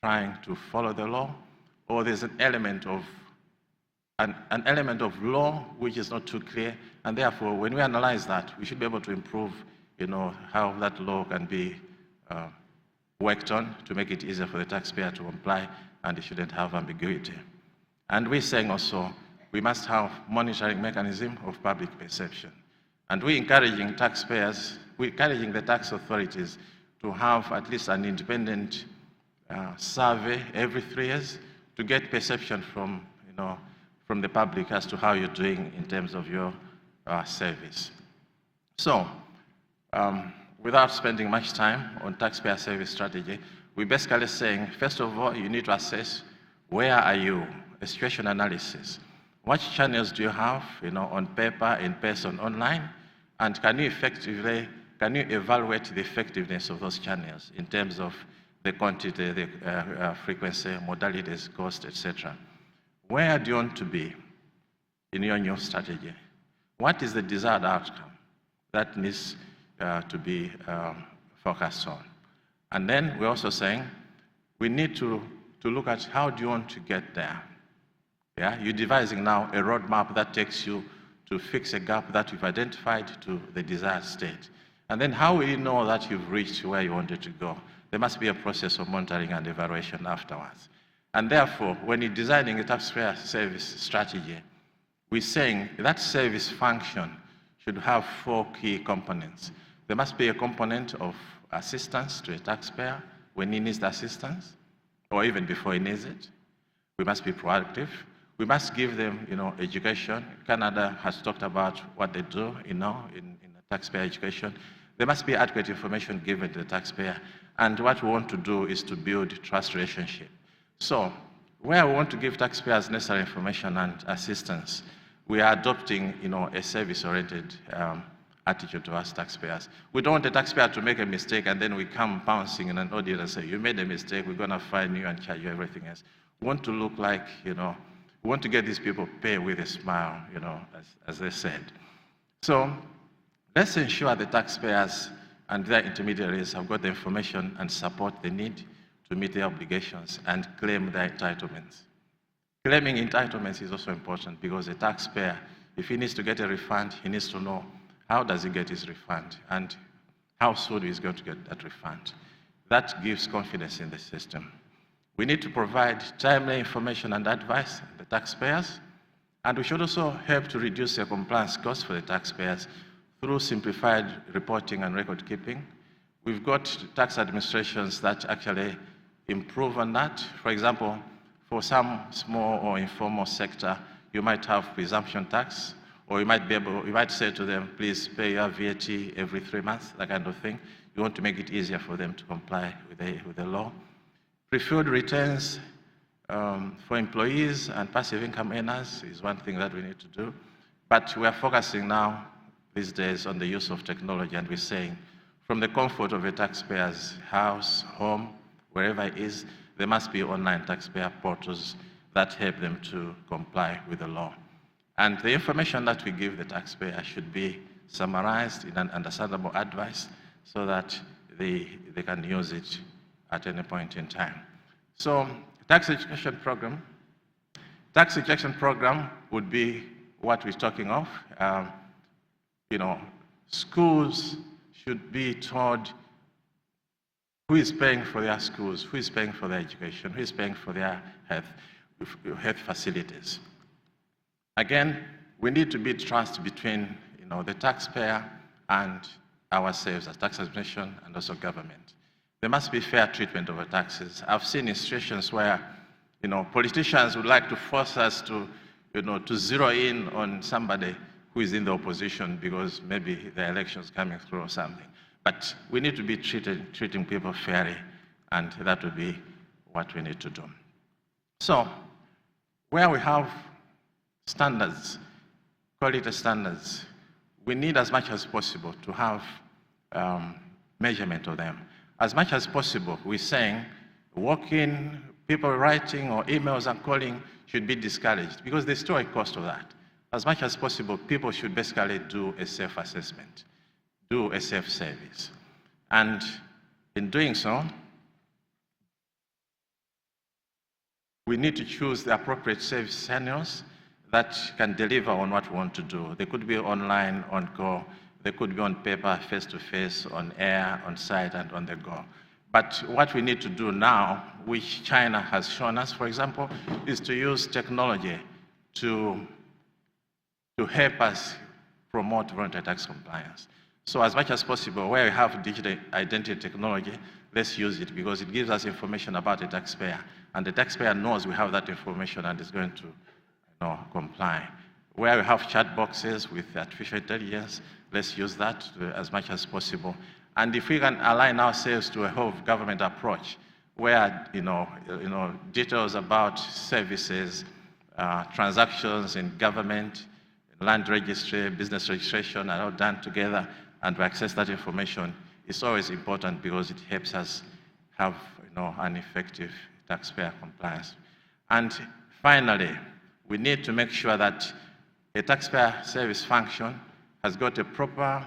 trying to follow the law, or there's an element of law which is not too clear, and therefore, when we analyze that, we should be able to improve, how that law can be worked on to make it easier for the taxpayer to comply, and it shouldn't have ambiguity. And we're saying also, we must have monitoring mechanism of public perception. And we're encouraging the tax authorities to have at least an independent survey every 3 years to get perception from the public as to how you're doing in terms of your service. So, without spending much time on taxpayer service strategy, we're basically saying, first of all, you need to assess where are you, a situation analysis. What channels do you have, on paper, in person, online? And can you evaluate the effectiveness of those channels in terms of the quantity, the frequency, modalities, cost, etc.? Where do you want to be in your new strategy? What is the desired outcome that needs to be focused on? And then we're also saying we need to look at how do you want to get there. Yeah, you're devising now a roadmap that takes you to fix a gap that you've identified to the desired state. And then how will you know that you've reached where you wanted to go? There must be a process of monitoring and evaluation afterwards. And therefore, when you're designing a taxpayer service strategy, we're saying that service function should have 4 key components. There must be a component of assistance to a taxpayer when he needs the assistance, or even before he needs it. We must be proactive. We must give them, education. Canada has talked about what they do, in taxpayer education. There must be adequate information given to the taxpayer. And what we want to do is to build trust relationship. So, where we want to give taxpayers necessary information and assistance, we are adopting, a service-oriented attitude towards taxpayers. We don't want the taxpayer to make a mistake and then we come bouncing in an audit and say, you made a mistake, we're going to fine you and charge you everything else. We want to look like, we want to get these people pay with a smile, as they said. So let's ensure the taxpayers and their intermediaries have got the information and support they need to meet their obligations and claim their entitlements. Claiming entitlements is also important because the taxpayer, if he needs to get a refund, he needs to know how does he get his refund and how soon he's going to get that refund. That gives confidence in the system. We need to provide timely information and advice to the taxpayers, and we should also help to reduce the compliance costs for the taxpayers through simplified reporting and record keeping. We've got tax administrations that actually improve on that. For example, for some small or informal sector, you might have presumption tax, or you might say to them, please pay your VAT every 3 months, that kind of thing. You want to make it easier for them to comply with the law. Preferred returns for employees and passive income earners is one thing that we need to do. But we are focusing now, these days, on the use of technology, and we're saying, from the comfort of a taxpayer's house, home, wherever it is, there must be online taxpayer portals that help them to comply with the law. And the information that we give the taxpayer should be summarized in an understandable advice so that they can use it at any point in time. So, tax education program would be what we're talking of. You know, schools should be told who is paying for their schools, who is paying for their education, who is paying for their health facilities. Again, we need to build trust between the taxpayer and ourselves as tax administration and also government. There must be fair treatment of our taxes. I've seen in situations where politicians would like to force us to zero in on somebody who is in the opposition because maybe the election's coming through or something. But we need to be treating people fairly, and that would be what we need to do. So, where we have standards, quality standards, we need as much as possible to have measurement of them. As much as possible, we're saying walking, people writing or emails and calling should be discouraged because there's still a cost of that. As much as possible, people should basically do a self-assessment, do a self-service. And in doing so, we need to choose the appropriate service channels that can deliver on what we want to do. They could be online, on go. They could be on paper, face-to-face, on air, on site, and on the go. But what we need to do now, which China has shown us, for example, is to use technology to help us promote voluntary tax compliance. So as much as possible, where we have digital identity technology, let's use it because it gives us information about the taxpayer, and the taxpayer knows we have that information and is going to comply. Where we have chat boxes with artificial intelligence, let's use that as much as possible. And if we can align ourselves to a whole government approach, where details about services, transactions in government, land registry, business registration are all done together, and to access that information is always important because it helps us have an effective taxpayer compliance. And finally, we need to make sure that a taxpayer service function has got a proper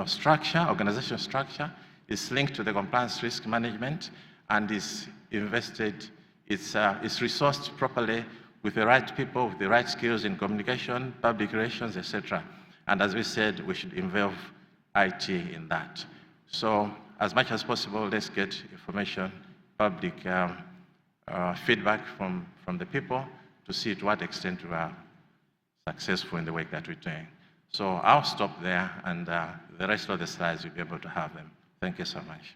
structure, organizational structure, is linked to the compliance risk management, and is invested, it's resourced properly with the right people, with the right skills in communication, public relations, etc. And as we said, we should involve IT in that. So as much as possible, let's get information, public feedback from the people to see to what extent we are successful in the work that we're doing. So I'll stop there, and the rest of the slides you'll be able to have them. Thank you so much.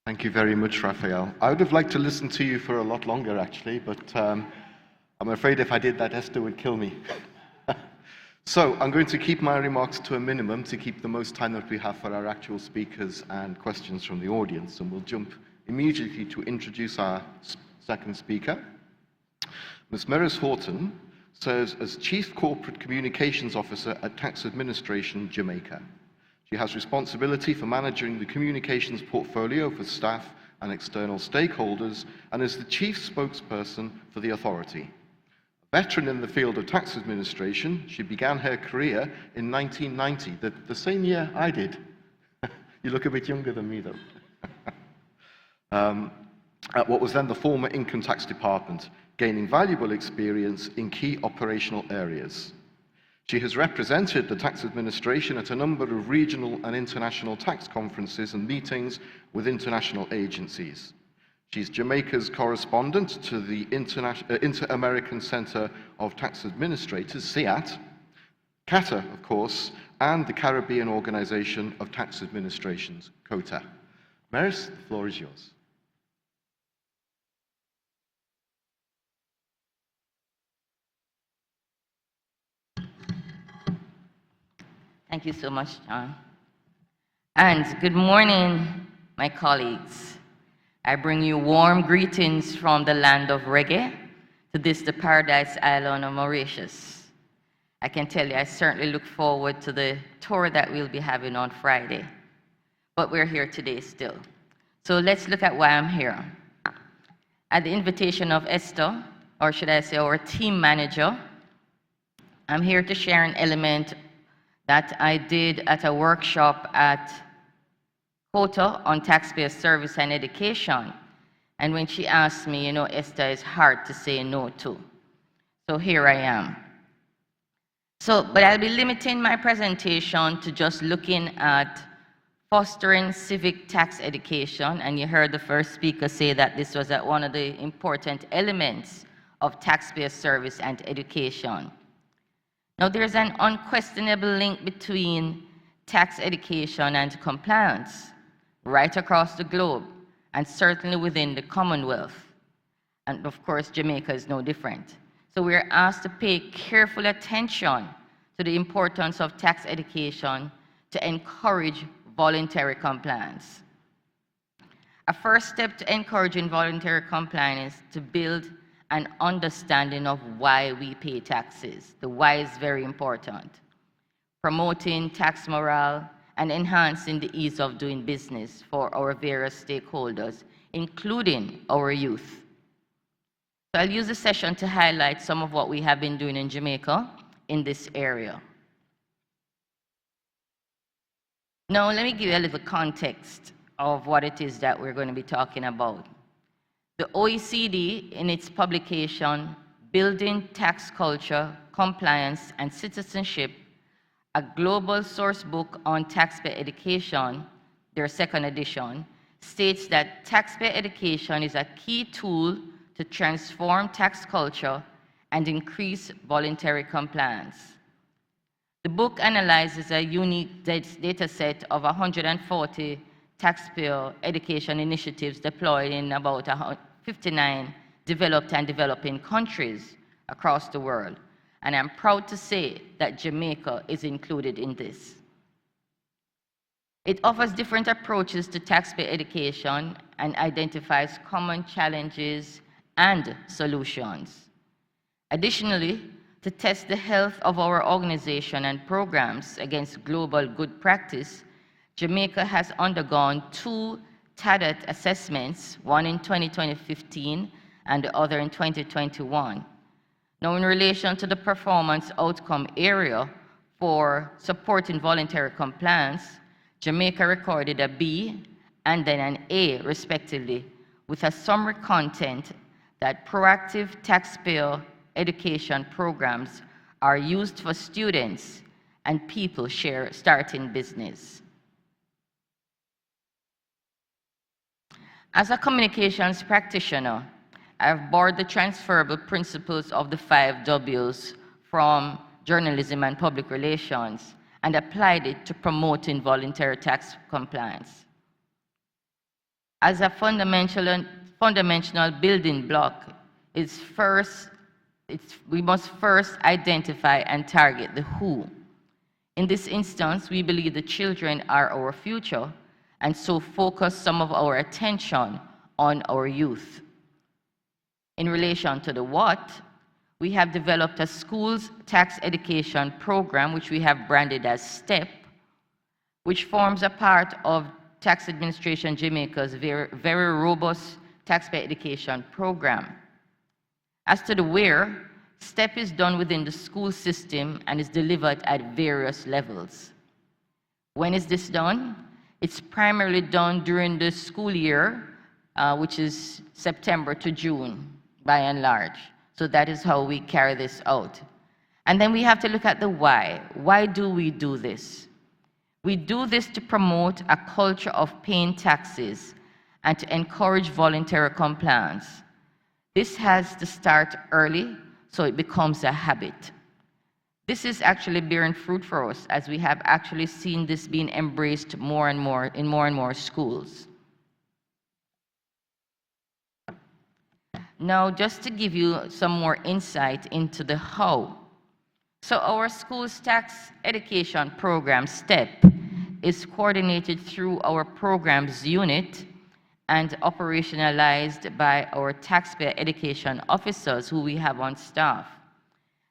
Thank you very much, Raphael. I would have liked to listen to you for a lot longer, actually, but I'm afraid if I did that, Esther would kill me. So I'm going to keep my remarks to a minimum to keep the most time that we have for our actual speakers and questions from the audience, and we'll jump immediately to introduce our second speaker. Ms. Meris Horton serves as Chief Corporate Communications Officer at Tax Administration, Jamaica. She has responsibility for managing the communications portfolio for staff and external stakeholders, and is the chief spokesperson for the authority. A veteran in the field of tax administration, she began her career in 1990, the same year I did. You look a bit younger than me, though. At what was then the former Income Tax Department, gaining valuable experience in key operational areas. She has represented the tax administration at a number of regional and international tax conferences and meetings with international agencies. She's Jamaica's correspondent to the Inter-American Center of Tax Administrators, CIAT, Cata, of course, and the Caribbean Organization of Tax Administrations, Cata. Meris, the floor is yours. Thank you so much, John. And good morning, my colleagues. I bring you warm greetings from the land of reggae to this, the paradise island of Mauritius. I can tell you, I certainly look forward to the tour that we'll be having on Friday. But we're here today still. So let's look at why I'm here. At the invitation of Esther, or should I say our team manager, I'm here to share an element that I did at a workshop at Cata on taxpayer service and education. And when she asked me, Esther, it's hard to say no to. So here I am. But I'll be limiting my presentation to just looking at fostering civic tax education. And you heard the first speaker say that this was one of the important elements of taxpayer service and education. Now, there's an unquestionable link between tax education and compliance right across the globe, and certainly within the Commonwealth. And of course, Jamaica is no different. So we're asked to pay careful attention to the importance of tax education to encourage voluntary compliance. A first step to encouraging voluntary compliance is to build an understanding of why we pay taxes. The why is very important. Promoting tax morale and enhancing the ease of doing business for our various stakeholders, including our youth. So I'll use the session to highlight some of what we have been doing in Jamaica in this area. Now, let me give you a little context of what it is that we're going to be talking about. The OECD, in its publication, Building Tax Culture, Compliance, and Citizenship, a global source book on taxpayer education, their second edition, states that taxpayer education is a key tool to transform tax culture and increase voluntary compliance. The book analyzes a unique data set of 140 taxpayer education initiatives deployed in about 59 developed and developing countries across the world. And I'm proud to say that Jamaica is included in this. It offers different approaches to taxpayer education and identifies common challenges and solutions. Additionally, to test the health of our organization and programs against global good practice, Jamaica has undergone 2 TADAT assessments, one in 2015 and the other in 2021. Now, in relation to the performance outcome area for supporting voluntary compliance, Jamaica recorded a B and then an A, respectively, with a summary content that proactive taxpayer education programs are used for students and people starting business. As a communications practitioner, I've borrowed the transferable principles of the 5 W's from journalism and public relations and applied it to promoting voluntary tax compliance. As a fundamental building block, we must first identify and target the who. In this instance, we believe the children are our future, and so focus some of our attention on our youth. In relation to the what, we have developed a schools tax education program, which we have branded as STEP, which forms a part of Tax Administration Jamaica's very robust taxpayer education program. As to the where, STEP is done within the school system and is delivered at various levels. When is this done? It's primarily done during the school year, which is September to June, by and large. So that is how we carry this out. And then we have to look at the why. Why do we do this? We do this to promote a culture of paying taxes and to encourage voluntary compliance. This has to start early so it becomes a habit. This is actually bearing fruit for us, as we have actually seen this being embraced more and more in more and more schools. Now, just to give you some more insight into the how. So our school's tax education program, STEP, is coordinated through our programs unit and operationalized by our taxpayer education officers who we have on staff.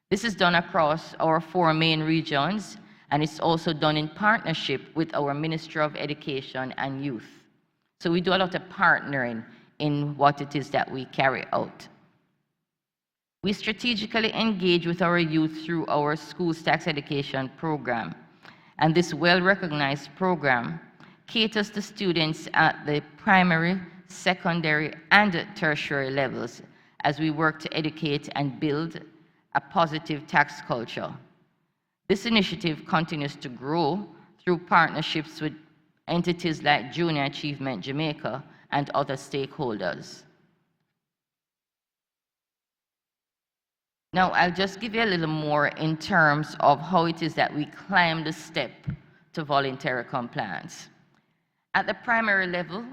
This is done across our 4 main regions, and it's also done in partnership with our Ministry of Education and Youth. So we do a lot of partnering in what it is that we carry out. We strategically engage with our youth through our schools tax education program, and this well-recognized program caters to students at the primary, secondary, and tertiary levels as we work to educate and build a positive tax culture. This initiative continues to grow through partnerships with entities like Junior Achievement Jamaica and other stakeholders. Now, I'll just give you a little more in terms of how it is that we climb the step to voluntary compliance. At the primary level,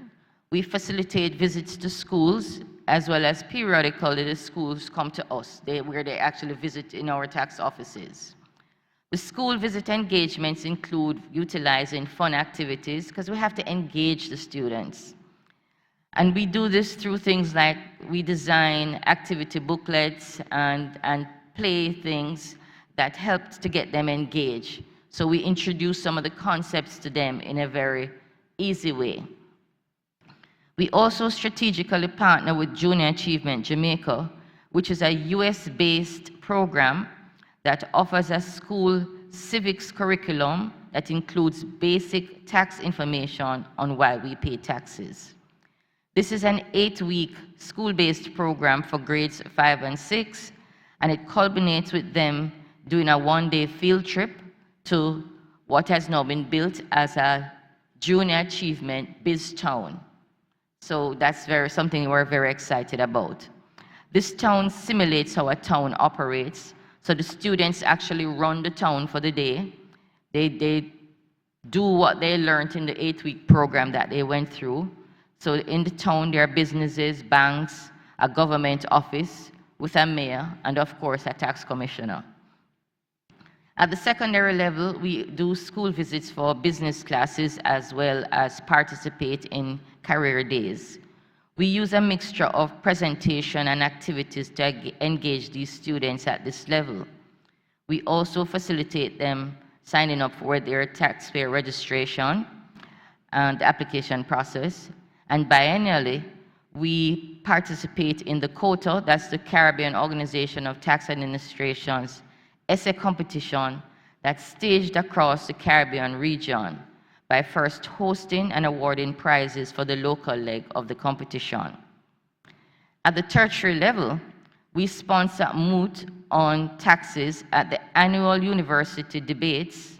we facilitate visits to schools, as well as periodically the schools come to us, where they actually visit in our tax offices. The school visit engagements include utilizing fun activities, because we have to engage the students. And we do this through things like we design activity booklets and play things that help to get them engaged. So we introduce some of the concepts to them in a very easy way. We also strategically partner with Junior Achievement Jamaica, which is a US-based program that offers a school civics curriculum that includes basic tax information on why we pay taxes. This is an 8-week school-based program for grades 5 and 6, and it culminates with them doing a 1-day field trip to what has now been built as a Junior Achievement Biz Town. So that's something we're very excited about. This town simulates how a town operates. So the students actually run the town for the day. They do what they learned in the 8-week program that they went through. So in the town, there are businesses, banks, a government office with a mayor, and of course, a tax commissioner. At the secondary level, we do school visits for business classes as well as participate in career days. We use a mixture of presentation and activities to engage these students at this level. We also facilitate them signing up for their taxpayer registration and application process. And biennially, we participate in the Cata, that's the Caribbean Organization of Tax Administration's essay competition that's staged across the Caribbean region by first hosting and awarding prizes for the local leg of the competition. At the tertiary level, we sponsor moot on taxes at the annual university debates.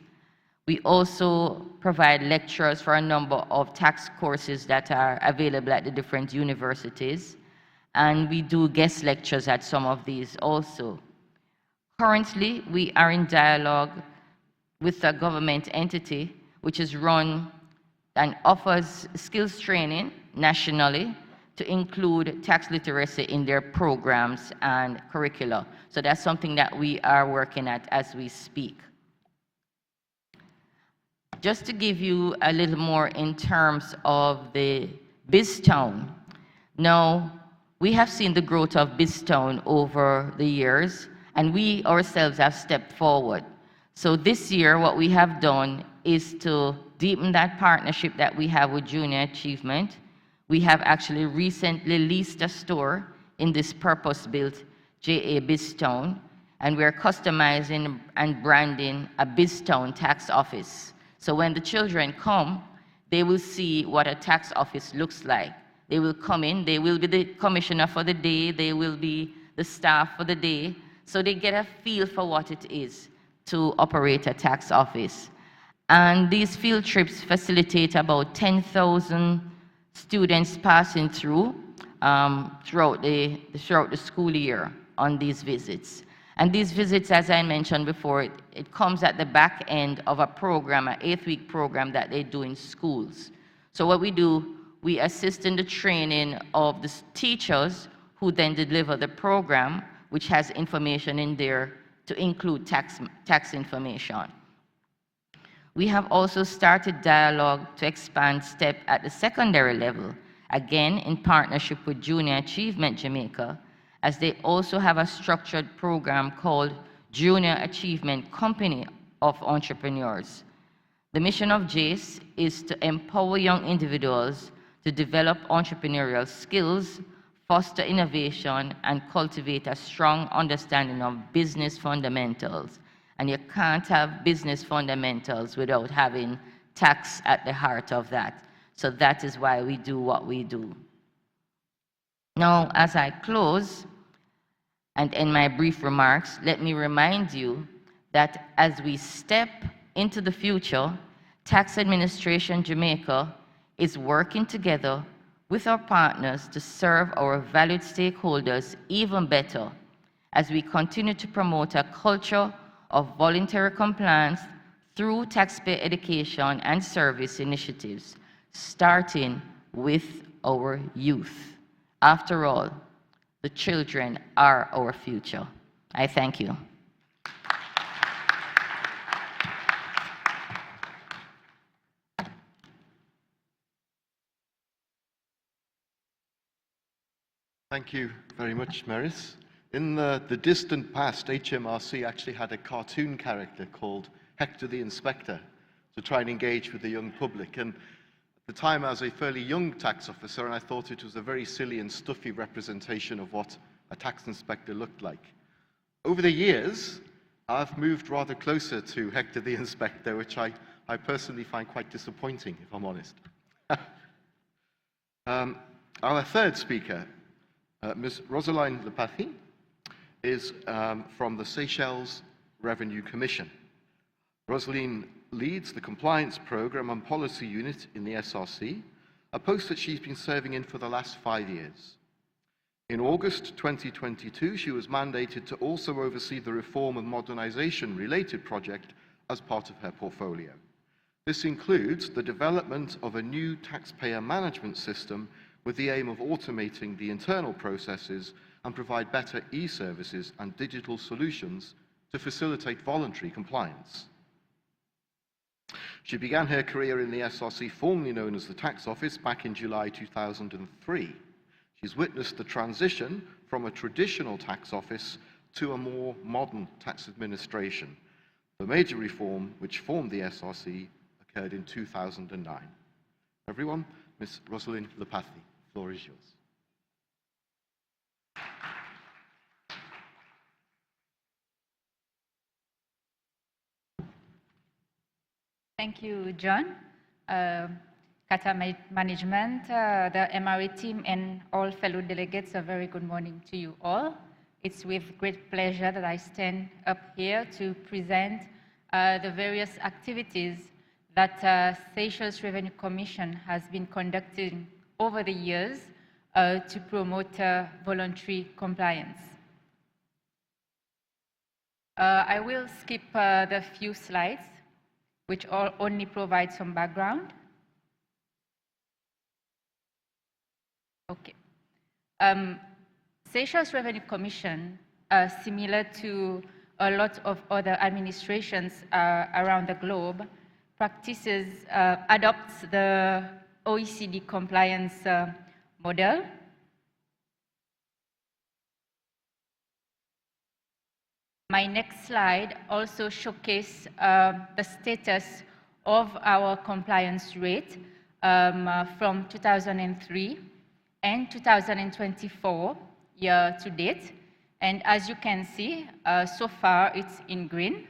We also provide lectures for a number of tax courses that are available at the different universities, and we do guest lectures at some of these also. Currently, we are in dialogue with a government entity which is run and offers skills training nationally to include tax literacy in their programs and curricula. So that's something that we are working at as we speak. Just to give you a little more in terms of the BizTown. Now, we have seen the growth of BizTown over the years, and we ourselves have stepped forward. So this year, what we have done is to deepen that partnership that we have with Junior Achievement. We have actually recently leased a store in this purpose-built JA BizTown, and we're customizing and branding a BizTown tax office. So when the children come, they will see what a tax office looks like. They will come in, they will be the commissioner for the day, they will be the staff for the day, so they get a feel for what it is to operate a tax office. And these field trips facilitate about 10,000 students passing through throughout the school year on these visits. And these visits, as I mentioned before, it comes at the back end of a program, an 8-week program that they do in schools. So what we do, we assist in the training of the teachers who then deliver the program, which has information in there to include tax information. We have also started dialogue to expand STEP at the secondary level, again in partnership with Junior Achievement Jamaica, as they also have a structured program called Junior Achievement Company of Entrepreneurs. The mission of JACE is to empower young individuals to develop entrepreneurial skills, foster innovation, and cultivate a strong understanding of business fundamentals. And you can't have business fundamentals without having tax at the heart of that. So that is why we do what we do. Now, as I close and end my brief remarks, let me remind you that as we step into the future, Tax Administration Jamaica is working together with our partners to serve our valued stakeholders even better as we continue to promote a culture of voluntary compliance through taxpayer education and service initiatives, starting with our youth. After all, the children are our future. I thank you. Thank you very much, Meris. In the distant past, HMRC actually had a cartoon character called Hector the Inspector to try and engage with the young public. And at the time, I was a fairly young tax officer, and I thought it was a very silly and stuffy representation of what a tax inspector looked like. Over the years, I've moved rather closer to Hector the Inspector, which I personally find quite disappointing, if I'm honest. Our third speaker, Ms. Rosaline Lepathy, is from the Seychelles Revenue Commission. Rosaline leads the Compliance Program and Policy Unit in the SRC, a post that she's been serving in for the last 5 years. In August 2022, she was mandated to also oversee the reform and modernization related project as part of her portfolio. This includes the development of a new taxpayer management system with the aim of automating the internal processes and provide better e-services and digital solutions to facilitate voluntary compliance. She began her career in the SRC, formerly known as the Tax Office, back in July 2003. She's witnessed the transition from a traditional tax office to a more modern tax administration. The major reform which formed the SRC occurred in 2009. Everyone, Ms. Rosaline Lepathy, the floor is yours. Thank you, John. Cata management, the MRA team, and all fellow delegates, a very good morning to you all. It's with great pleasure that I stand up here to present the various activities that Seychelles Revenue Commission has been conducting over the years to promote voluntary compliance. I will skip the few slides, which only provide some background. Okay. Seychelles Revenue Commission, similar to a lot of other administrations around the globe, adopts the OECD compliance model. My next slide also showcases the status of our compliance rate from 2003 and 2024 year to date. And as you can see, so far it's in green.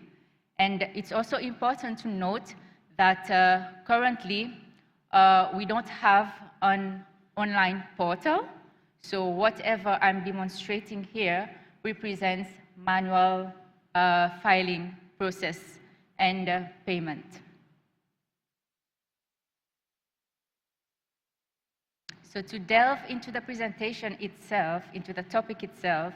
And it's also important to note that currently we don't have an online portal. So whatever I'm demonstrating here represents manual filing process and payment. So to delve into the presentation itself, into the topic itself,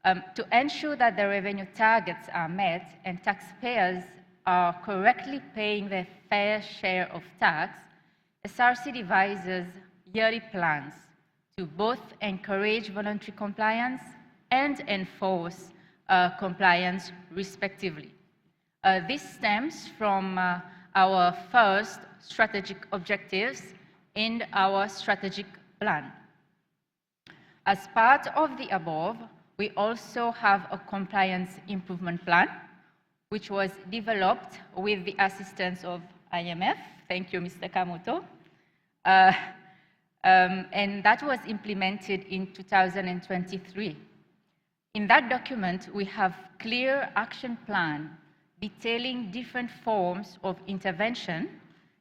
to ensure that the revenue targets are met and taxpayers are correctly paying their fair share of tax, SRC devises yearly plans to both encourage voluntary compliance and enforce compliance respectively. This stems from our first strategic objectives in our strategic plan. As part of the above, we also have a compliance improvement plan, which was developed with the assistance of IMF. Thank you, Mr. Kamoto. And that was implemented in 2023. In that document, we have clear action plan detailing different forms of intervention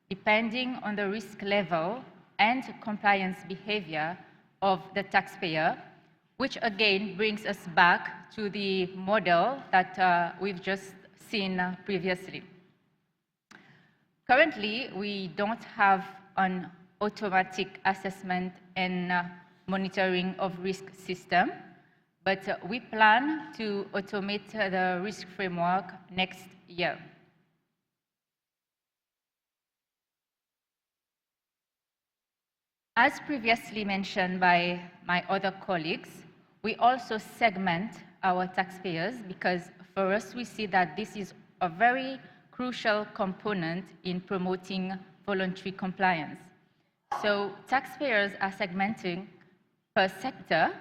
depending on the risk level and compliance behavior of the taxpayer, which again brings us back to the model that we've just seen previously. Currently, we don't have an automatic assessment and monitoring of risk system, but we plan to automate the risk framework next year. As previously mentioned by my other colleagues, we also segment our taxpayers because for us we see that this is a very crucial component in promoting voluntary compliance. So taxpayers are segmenting per sector,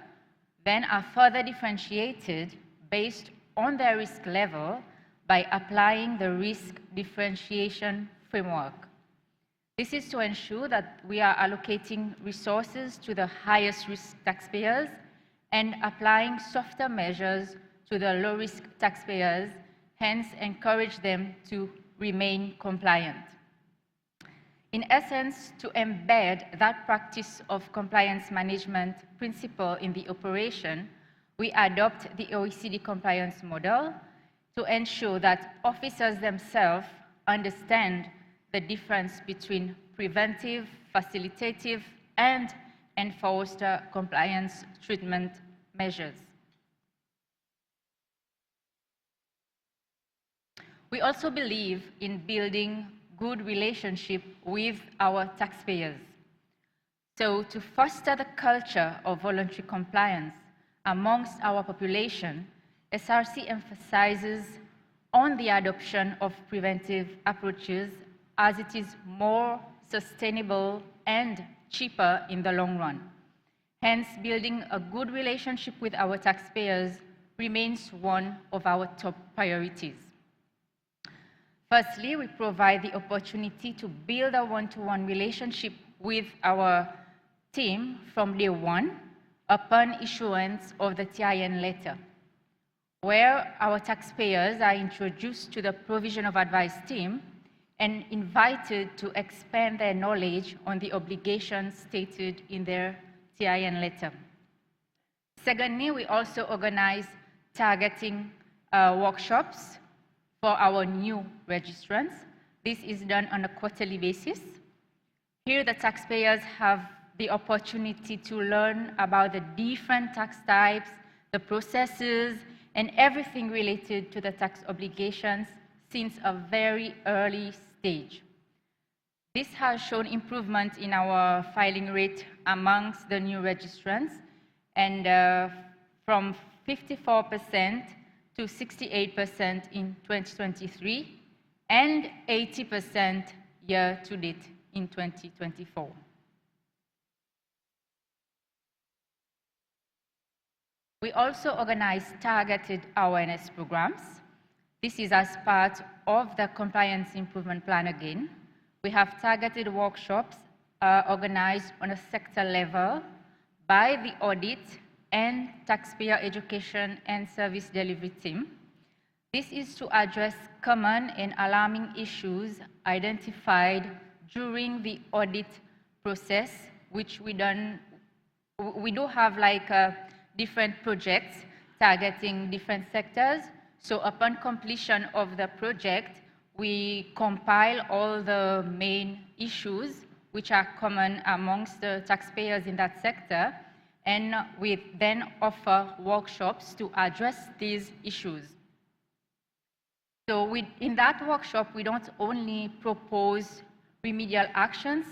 then are further differentiated based on their risk level by applying the risk differentiation framework. This is to ensure that we are allocating resources to the highest risk taxpayers and applying softer measures to the low-risk taxpayers, hence encourage them to remain compliant. In essence, to embed that practice of compliance management principle in the operation, we adopt the OECD compliance model to ensure that officers themselves understand the difference between preventive, facilitative, and enforced compliance treatment measures. We also believe in building good relationship with our taxpayers. So to foster the culture of voluntary compliance amongst our population, SRC emphasizes on the adoption of preventive approaches as it is more sustainable and cheaper in the long run. Hence, building a good relationship with our taxpayers remains one of our top priorities. Firstly, we provide the opportunity to build a one-to-one relationship with our team from day one upon issuance of the TIN letter, where our taxpayers are introduced to the provision of advice team and invited to expand their knowledge on the obligations stated in their TIN letter. Secondly, we also organize targeting workshops for our new registrants. This is done on a quarterly basis. Here, the taxpayers have the opportunity to learn about the different tax types, the processes, and everything related to the tax obligations since a very early stage. This has shown improvement in our filing rate amongst the new registrants, and from 54% to 68% in 2023, and 80% year to date in 2024. We also organize targeted awareness programs. This is as part of the compliance improvement plan again. We have targeted workshops organized on a sector level by the audit and taxpayer education and service delivery team. This is to address common and alarming issues identified during the audit process, which we do have like different projects targeting different sectors. So upon completion of the project, we compile all the main issues which are common amongst the taxpayers in that sector, and we then offer workshops to address these issues. So in that workshop, we don't only propose remedial actions,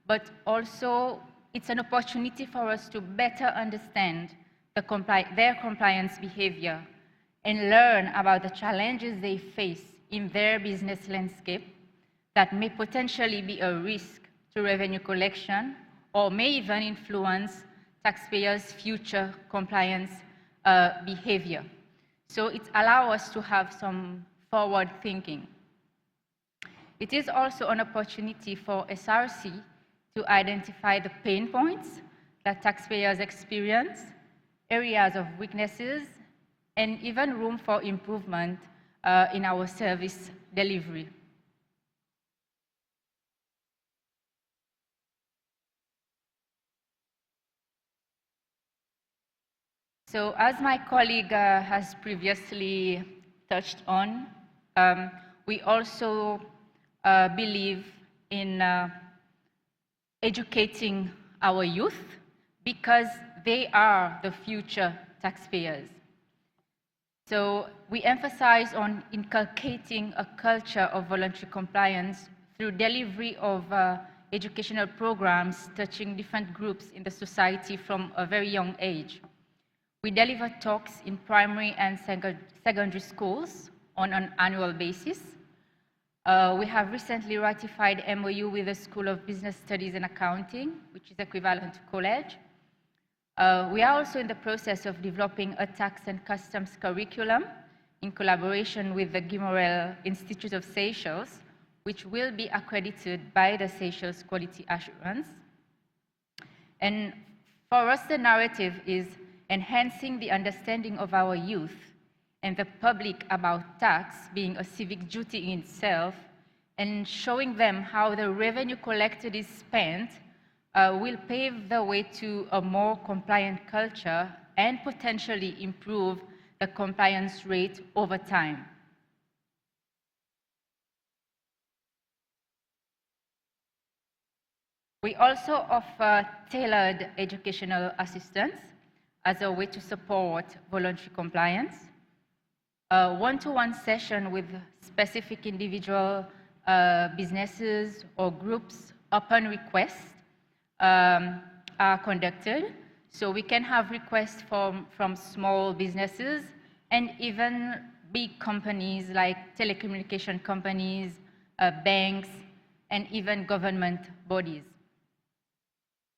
but also it's an opportunity for us to better understand their compliance behavior and learn about the challenges they face in their business landscape that may potentially be a risk to revenue collection or may even influence taxpayers' future compliance behavior. So it allows us to have some forward thinking. It is also an opportunity for SRC to identify the pain points that taxpayers experience, areas of weaknesses, and even room for improvement in our service delivery. So as my colleague has previously touched on, we also believe in educating our youth because they are the future taxpayers. So we emphasize on inculcating a culture of voluntary compliance through delivery of educational programs touching different groups in the society from a very young age. We deliver talks in primary and secondary schools on an annual basis. We have recently ratified MOU with the School of Business Studies and Accounting, which is equivalent to college. We are also in the process of developing a tax and customs curriculum in collaboration with the Guimaraes Institute of Seychelles, which will be accredited by the Seychelles Quality Assurance. And for us, the narrative is enhancing the understanding of our youth and the public about tax being a civic duty in itself, and showing them how the revenue collected is spent will pave the way to a more compliant culture and potentially improve the compliance rate over time. We also offer tailored educational assistance as a way to support voluntary compliance. A one-to-one session with specific individual businesses or groups upon request are conducted. So we can have requests from small businesses and even big companies like telecommunication companies, banks, and even government bodies.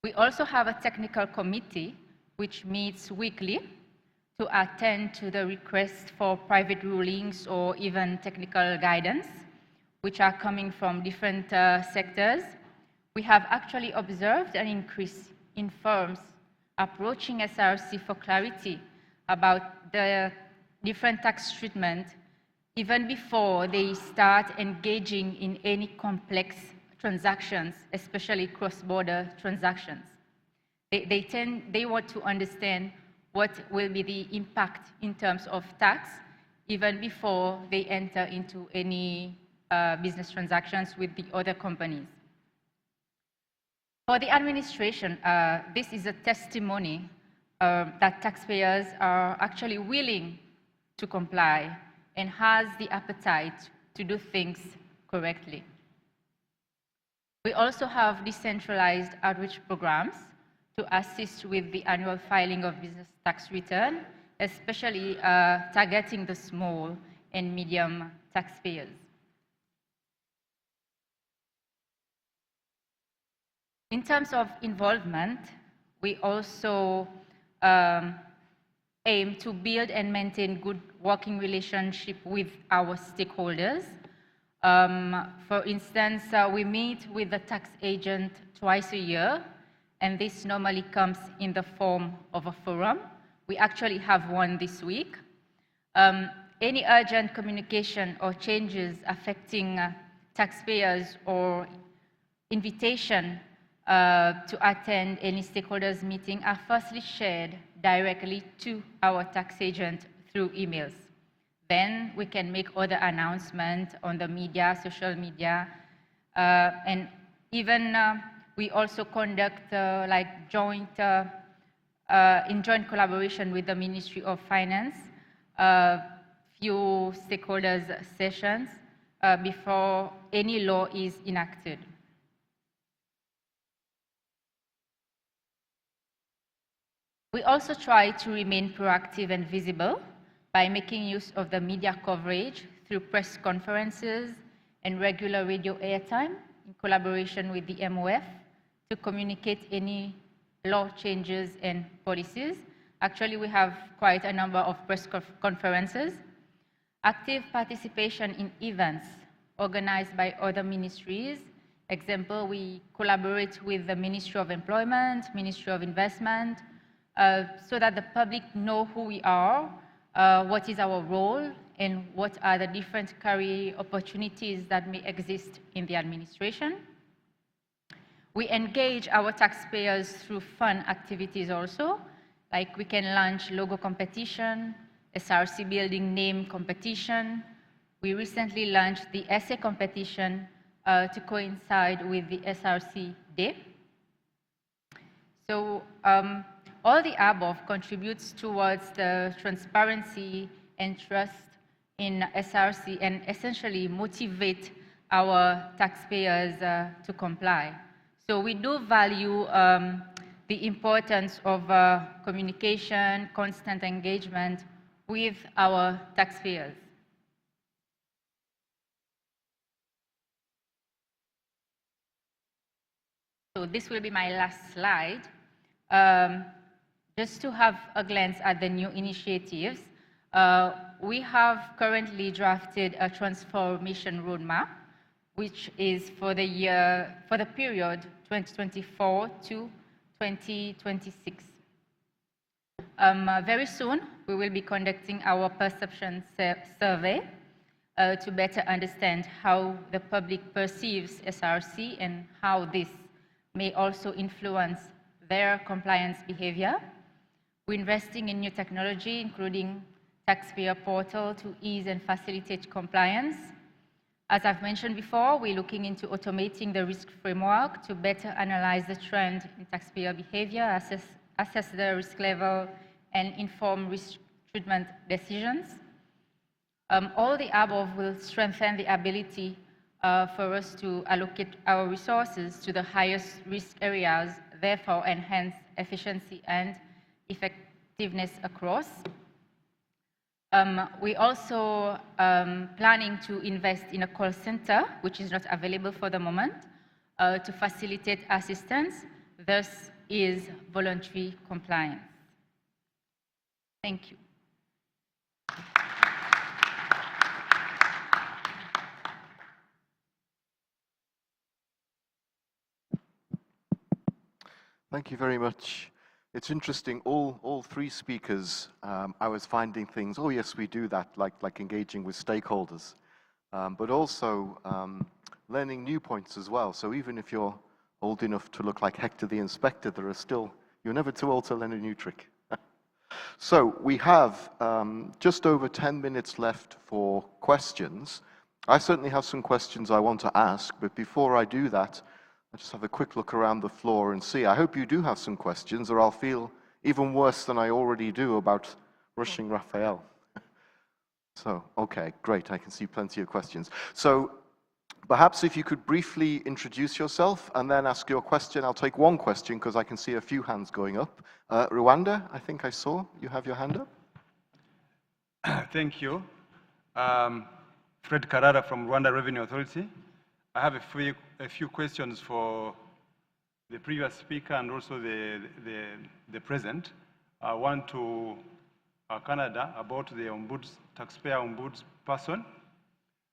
We also have a technical committee which meets weekly to attend to the requests for private rulings or even technical guidance, which are coming from different sectors. We have actually observed an increase in firms approaching SRC for clarity about the different tax treatment even before they start engaging in any complex transactions, especially cross-border transactions. They want to understand what will be the impact in terms of tax even before they enter into any business transactions with the other companies. For the administration, this is a testimony that taxpayers are actually willing to comply and has the appetite to do things correctly. We also have decentralized outreach programs to assist with the annual filing of business tax return, especially targeting the small and medium taxpayers. In terms of involvement, we also aim to build and maintain good working relationship with our stakeholders. For instance, we meet with the tax agent twice a year, and this normally comes in the form of a forum. We actually have one this week. Any urgent communication or changes affecting taxpayers or invitation to attend any stakeholders meeting are firstly shared directly to our tax agent through emails. Then we can make other announcements on the media, social media, and even we also conduct like joint collaboration with the Ministry of Finance, few stakeholders sessions before any law is enacted. We also try to remain proactive and visible by making use of the media coverage through press conferences and regular radio airtime in collaboration with the MOF to communicate any law changes and policies. Actually, we have quite a number of press conferences. Active participation in events organized by other ministries. Example, we collaborate with the Ministry of Employment, Ministry of Investment, so that the public know who we are, what is our role, and what are the different career opportunities that may exist in the administration. We engage our taxpayers through fun activities also. Like we can launch logo competition, SRC building name competition. We recently launched the essay competition to coincide with the SRC Day. So all the above contributes towards the transparency and trust in SRC and essentially motivate our taxpayers to comply. So we do value the importance of communication, constant engagement with our taxpayers. So this will be my last slide. Just to have a glance at the new initiatives, we have currently drafted a transformation roadmap, which is for the period 2024 to 2026. Very soon, we will be conducting our perception survey to better understand how the public perceives SRC and how this may also influence their compliance behavior. We're investing in new technology, including taxpayer portal to ease and facilitate compliance. As I've mentioned before, we're looking into automating the risk framework to better analyze the trend in taxpayer behavior, assess the risk level, and inform risk treatment decisions. All the above will strengthen the ability for us to allocate our resources to the highest risk areas, therefore enhance efficiency and effectiveness across. We also planning to invest in a call center, which is not available for the moment, to facilitate assistance. Thus is voluntary compliance. Thank you. Thank you very much. It's interesting, all three speakers, I was finding things, oh yes, we do that, like engaging with stakeholders, but also learning new points as well. So even if you're old enough to look like Hector the Inspector, there are still, you're never too old to learn a new trick. So we have just over 10 minutes left for questions. I certainly have some questions I want to ask, but before I do that, I'll just have a quick look around the floor and see. I hope you do have some questions, or I'll feel even worse than I already do about rushing Raphael. So, okay, great. I can see plenty of questions. So perhaps if you could briefly introduce yourself and then ask your question. I'll take one question because I can see a few hands going up. Rwanda, I think I saw you have your hand up. Thank you. Fred Karara from Rwanda Revenue Authority. I have a few questions for the previous speaker and also the present. One to Canada about the taxpayer ombudsperson.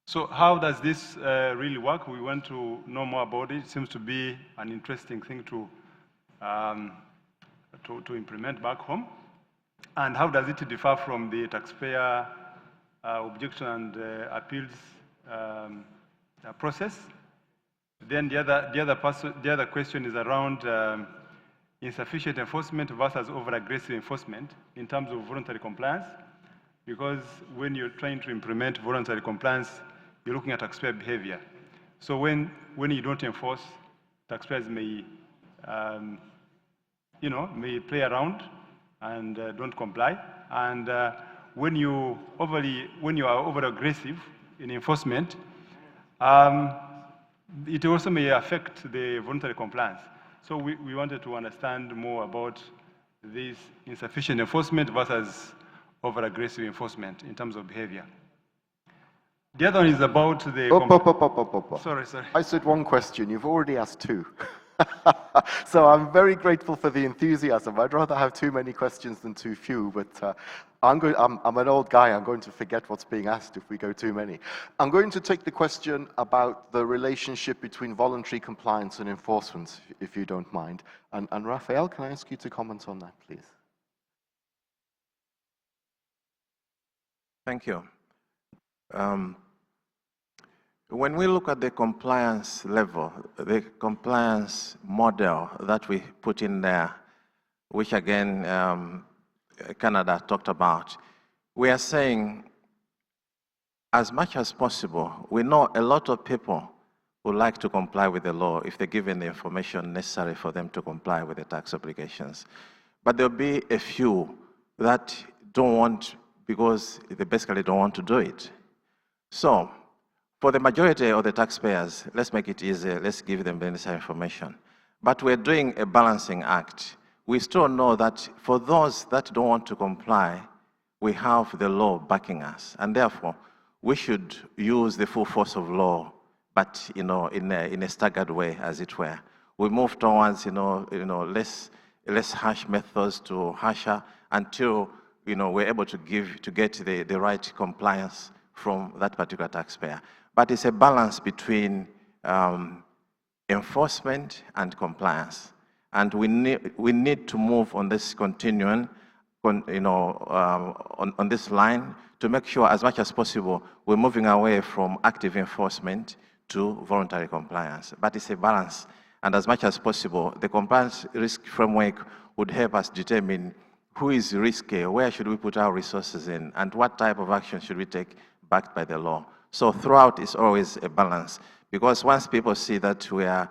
So how does this really work? We want to know more about it. It seems to be an interesting thing to implement back home. And how does it differ from the taxpayer objection and appeals process? Then the other question is around insufficient enforcement versus over-aggressive enforcement in terms of voluntary compliance. Because when you're trying to implement voluntary compliance, you're looking at taxpayer behavior. So when you don't enforce, taxpayers may, may play around and don't comply. And when you are over-aggressive in enforcement, it also may affect the voluntary compliance. So we wanted to understand more about this insufficient enforcement versus over-aggressive enforcement in terms of behavior. The other one is about the... Sorry. I said one question. You've already asked two. So I'm very grateful for the enthusiasm. I'd rather have too many questions than too few, but I'm an old guy. I'm going to forget what's being asked if we go too many. I'm going to take the question about the relationship between voluntary compliance and enforcement, if you don't mind. And Raphael, can I ask you to comment on that, please? Thank you. When we look at the compliance level, the compliance model that we put in there, which again Canada talked about, we are saying, as much as possible, we know a lot of people who like to comply with the law if they're given the information necessary for them to comply with the tax obligations. But there'll be a few that don't want, because they basically don't want to do it. So, for the majority of the taxpayers, let's make it easier, let's give them the necessary information. But we're doing a balancing act. We still know that for those that don't want to comply, we have the law backing us, and therefore, we should use the full force of law, but in a staggered way, as it were. We move towards less harsh methods to harsher until we're able to get the right compliance from that particular taxpayer. But it's a balance between enforcement and compliance, and we need to move on this continuum, on this line, to make sure as much as possible we're moving away from active enforcement to voluntary compliance. But it's a balance, and as much as possible, the compliance risk framework would help us determine who is risky, where should we put our resources in, and what type of action should we take backed by the law. So throughout is always a balance, because once people see that we are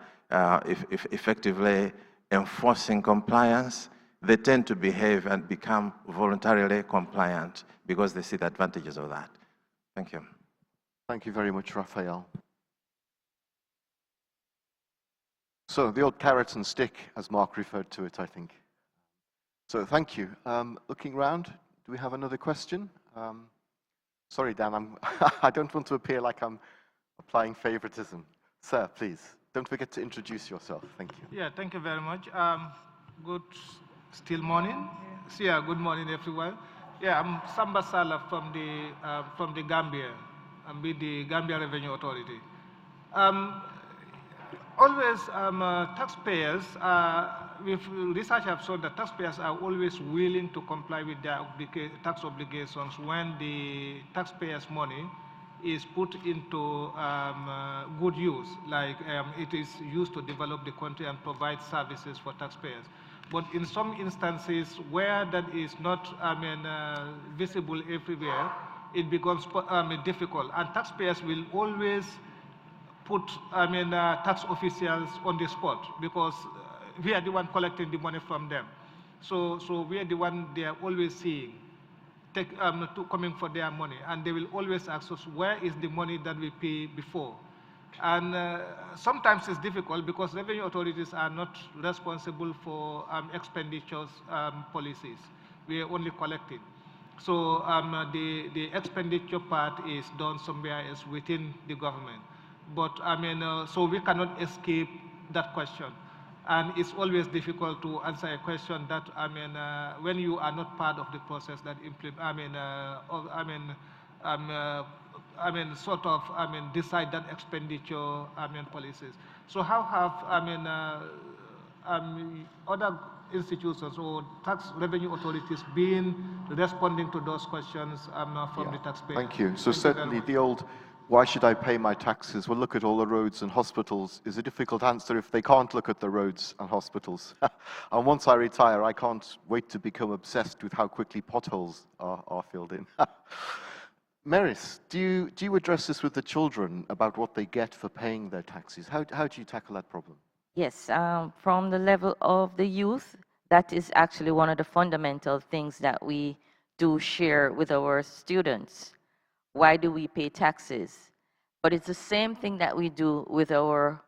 effectively enforcing compliance, they tend to behave and become voluntarily compliant because they see the advantages of that. Thank you. Thank you very much, Raphael. So the old carrot and stick, as Mark referred to it, I think. So thank you. Looking round, do we have another question? Sorry, Dan, I don't want to appear like I'm applying favoritism. Sir, please, don't forget to introduce yourself. Thank you. Yeah, thank you very much. Good still morning. Yeah, good morning, everyone. Yeah, I'm Samba Sala from the Gambia. I'm with the Gambia Revenue Authority. Always, taxpayers, with research have shown that taxpayers are always willing to comply with their tax obligations when the taxpayers' money is put into good use, like it is used to develop the country and provide services for taxpayers. But in some instances where that is not, visible everywhere, it becomes difficult, and taxpayers will always put, tax officials on the spot, because we are the one collecting the money from them. So we are the one they are always seeing, coming for their money, and they will always ask us, where is the money that we pay before? And sometimes it's difficult because revenue authorities are not responsible for expenditures policies. We are only collecting. So the expenditure part is done somewhere else within the government. But so we cannot escape that question. And it's always difficult to answer a question that, when you are not part of the process that decide that expenditure, policies. So how have, other institutions or tax revenue authorities been responding to those questions from the taxpayer? Thank you. So certainly the old, why should I pay my taxes? Well, look at all the roads and hospitals is a difficult answer if they can't look at the roads and hospitals. And once I retire, I can't wait to become obsessed with how quickly potholes are filled in. Meris, do you address this with the children about what they get for paying their taxes? How do you tackle that problem? Yes, from the level of the youth, that is actually one of the fundamental things that we do share with our students. Why do we pay taxes? But it's the same thing that we do with our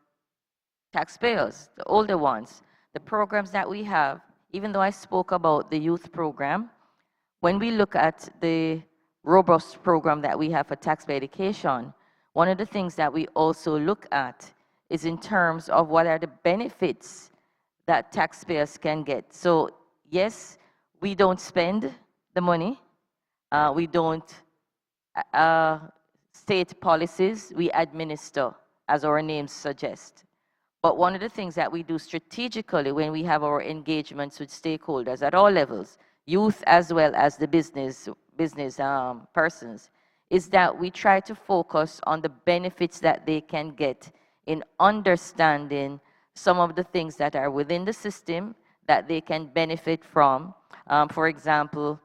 taxpayers, the older ones. The programs that we have, even though I spoke about the youth program, when we look at the robust program that we have for taxpayer education, one of the things that we also look at is in terms of what are the benefits that taxpayers can get. So yes, we don't spend the money, we don't state policies, we administer, as our names suggest. But one of the things that we do strategically when we have our engagements with stakeholders at all levels, youth as well as the business persons, is that we try to focus on the benefits that they can get in understanding some of the things that are within the system that they can benefit from, For example,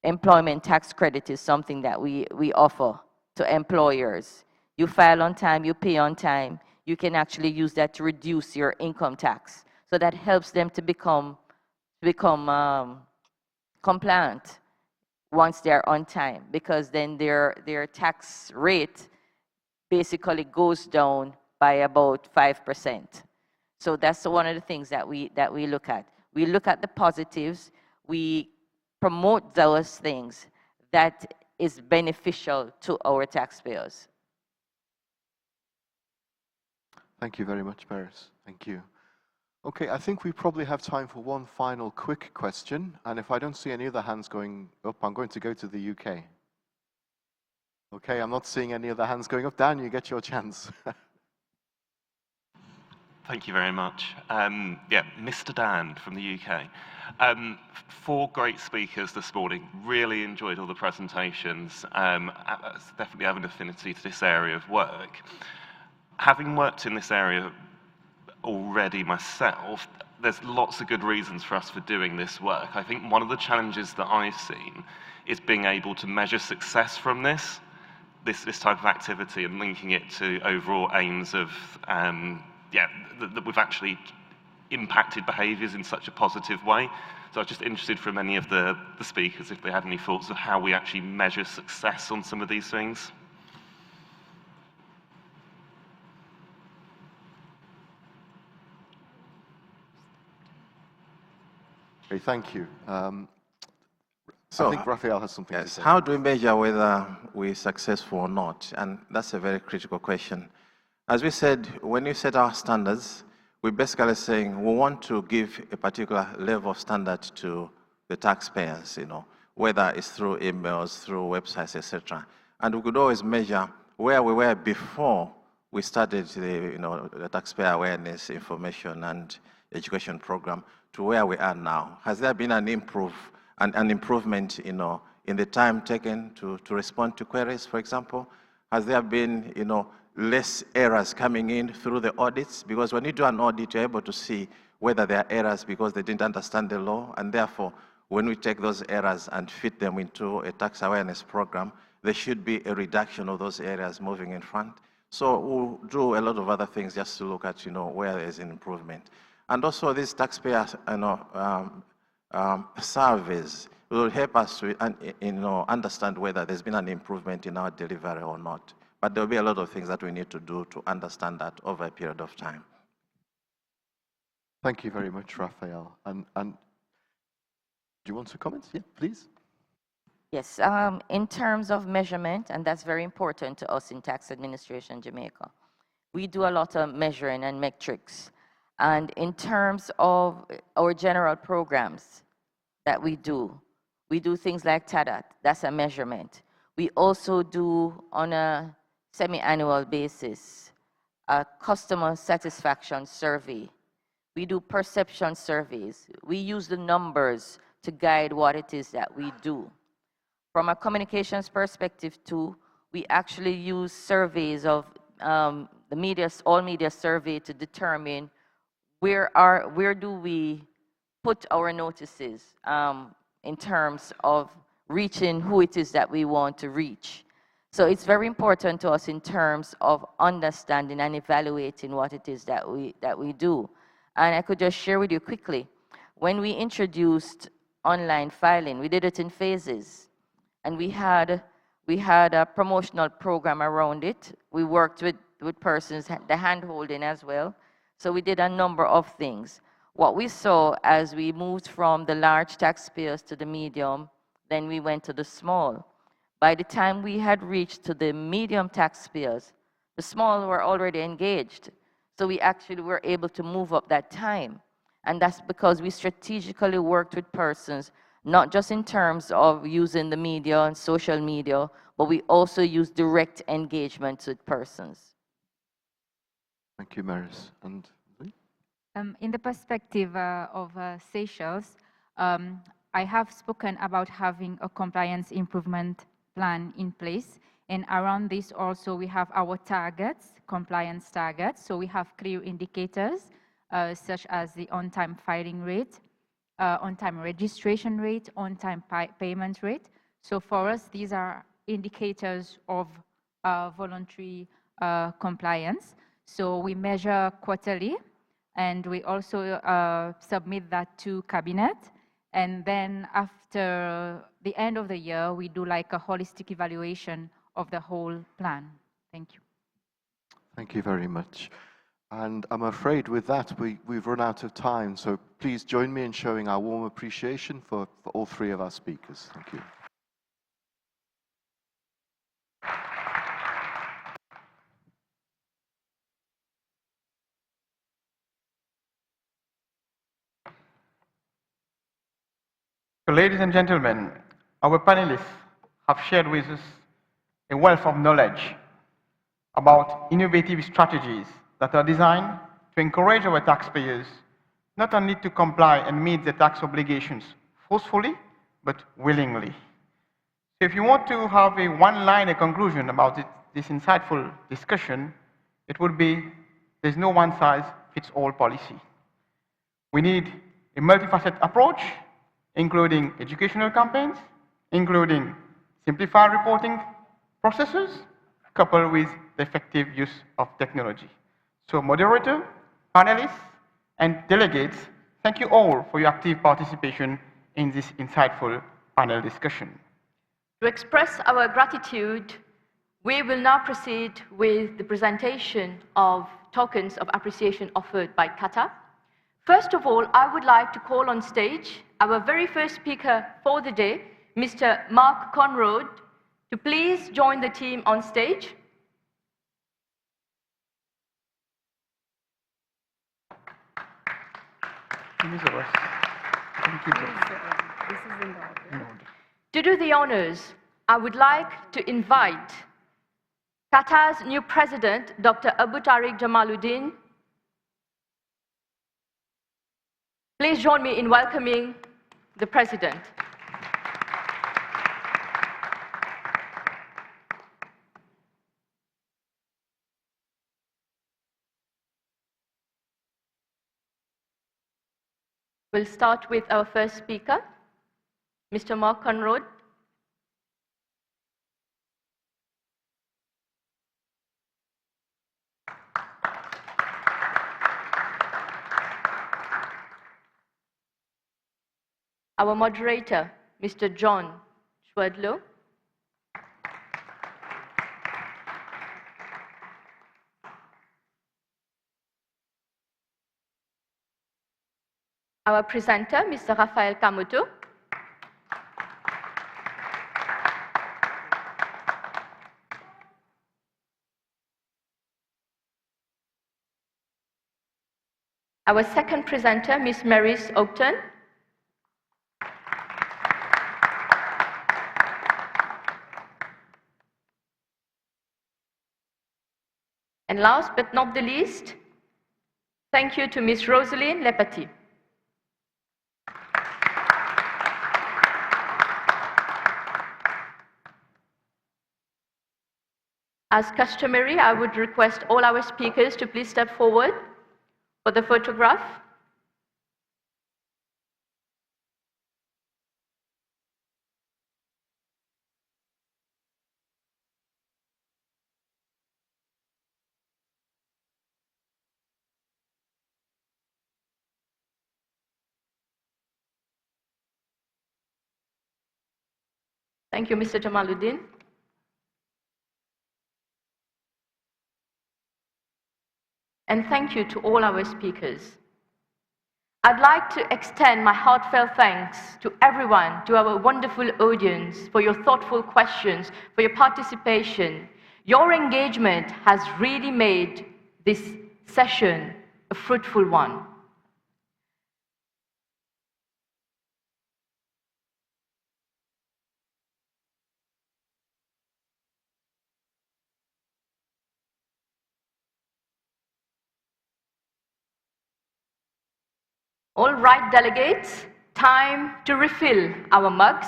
employment tax credit is something that we offer to employers. You file on time, you pay on time, you can actually use that to reduce your income tax. So that helps them to become compliant once they're on time, because then their tax rate basically goes down by about 5%. So that's one of the things that we look at. We look at the positives, we promote those things that is beneficial to our taxpayers. Thank you very much, Paris. Thank you. Okay, I think we probably have time for one final quick question. And if I don't see any other hands going up, I'm going to go to the UK. Okay, I'm not seeing any other hands going up. Dan, you get your chance. Thank you very much. Yeah, Mr. Dan from the UK. 4 great speakers this morning. Really enjoyed all the presentations. Definitely have an affinity to this area of work. Having worked in this area already myself, there's lots of good reasons for us for doing this work. I think one of the challenges that I've seen is being able to measure success from this type of activity and linking it to overall aims of, that we've actually impacted behaviours in such a positive way. So I was just interested from any of the speakers if they had any thoughts of how we actually measure success on some of these things. Okay, thank you. I think Raphael has something to say. How do we measure whether we're successful or not? And that's a very critical question. As we said, when we set our standards, we're basically saying we want to give a particular level of standard to the taxpayers, whether it's through emails, through websites, etc. And we could always measure where we were before we started the taxpayer awareness information and education program to where we are now. Has there been an improvement, in the time taken to respond to queries, for example? Has there been, less errors coming in through the audits? Because when you do an audit, you're able to see whether there are errors because they didn't understand the law, and therefore, when we take those errors and fit them into a tax awareness program, there should be a reduction of those areas moving in front. So we'll do a lot of other things just to look at, where there's an improvement. And also these taxpayer, surveys will help us to, understand whether there's been an improvement in our delivery or not. But there'll be a lot of things that we need to do to understand that over a period of time. Thank you very much, Raphael. And do you want to comment? Yeah, please. Yes, in terms of measurement, and that's very important to us in Tax Administration Jamaica, we do a lot of measuring and metrics. And in terms of our general programs that we do things like Cata, that's a measurement. We also do, on a semi-annual basis, a customer satisfaction survey. We do perception surveys. We use the numbers to guide what it is that we do. From a communications perspective too, we actually use surveys of the media, all media survey to determine where do we put our notices in terms of reaching who it is that we want to reach. So it's very important to us in terms of understanding and evaluating what it is that we do. And I could just share with you quickly, when we introduced online filing, we did it in phases. And we had a promotional program around it. We worked with persons, the hand-holding as well. So we did a number of things. What we saw as we moved from the large taxpayers to the medium, then we went to the small. By the time we had reached to the medium taxpayers, the small were already engaged. So we actually were able to move up that time. And that's because we strategically worked with persons, not just in terms of using the media and social media, but we also use direct engagement with persons. Thank you, Maris. And in the perspective of Seychelles, I have spoken about having a compliance improvement plan in place. And around this also we have our targets, compliance targets. So we have clear indicators such as the on-time filing rate, on-time registration rate, on-time payment rate. So for us, these are indicators of voluntary compliance. So we measure quarterly, and we also submit that to cabinet. And then after the end of the year, we do like a holistic evaluation of the whole plan. Thank you. Thank you very much. And I'm afraid with that, we've run out of time. So please join me in showing our warm appreciation for all three of our speakers. Thank you. So, ladies and gentlemen, our panelists have shared with us a wealth of knowledge about innovative strategies that are designed to encourage our taxpayers not only to comply and meet the tax obligations forcefully, but willingly. So if you want to have a one-liner conclusion about this insightful discussion, it would be, there's no one-size-fits-all policy. We need a multifaceted approach, including educational campaigns, including simplified reporting processes, coupled with the effective use of technology. So moderator, panelists, and delegates, thank you all for your active participation in this insightful panel discussion. To express our gratitude, we will now proceed with the presentation of tokens of appreciation offered by Cata. First of all, I would like to call on stage our very first speaker for the day, Mr. Mark Conrad, to please join the team on stage. To do the honors, I would like to invite Cata's new president, Dr. Abu Tariq Jamaluddin. Please join me in welcoming the president. We'll start with our first speaker, Mr. Mark Conrad. Our moderator, Mr. John Schwedlow. Our presenter, Mr. Rafael Camoto. Our second presenter, Ms. Maurice Ogden. And last but not the least, thank you to Ms. Rosaline Lepati. As customary, I would request all our speakers to please step forward for the photograph. Thank you, Mr. Jamaluddin. And thank you to all our speakers. I'd like to extend my heartfelt thanks to everyone, to our wonderful audience, for your thoughtful questions, for your participation. Your engagement has really made this session a fruitful one. All right, delegates, time to refill our mugs,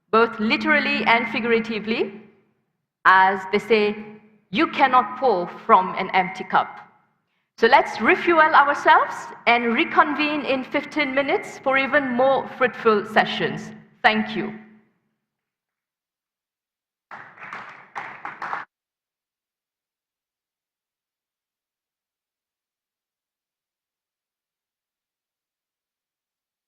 both literally and figuratively. As they say, you cannot pour from an empty cup. So let's refuel ourselves and reconvene in 15 minutes for even more fruitful sessions. Thank you.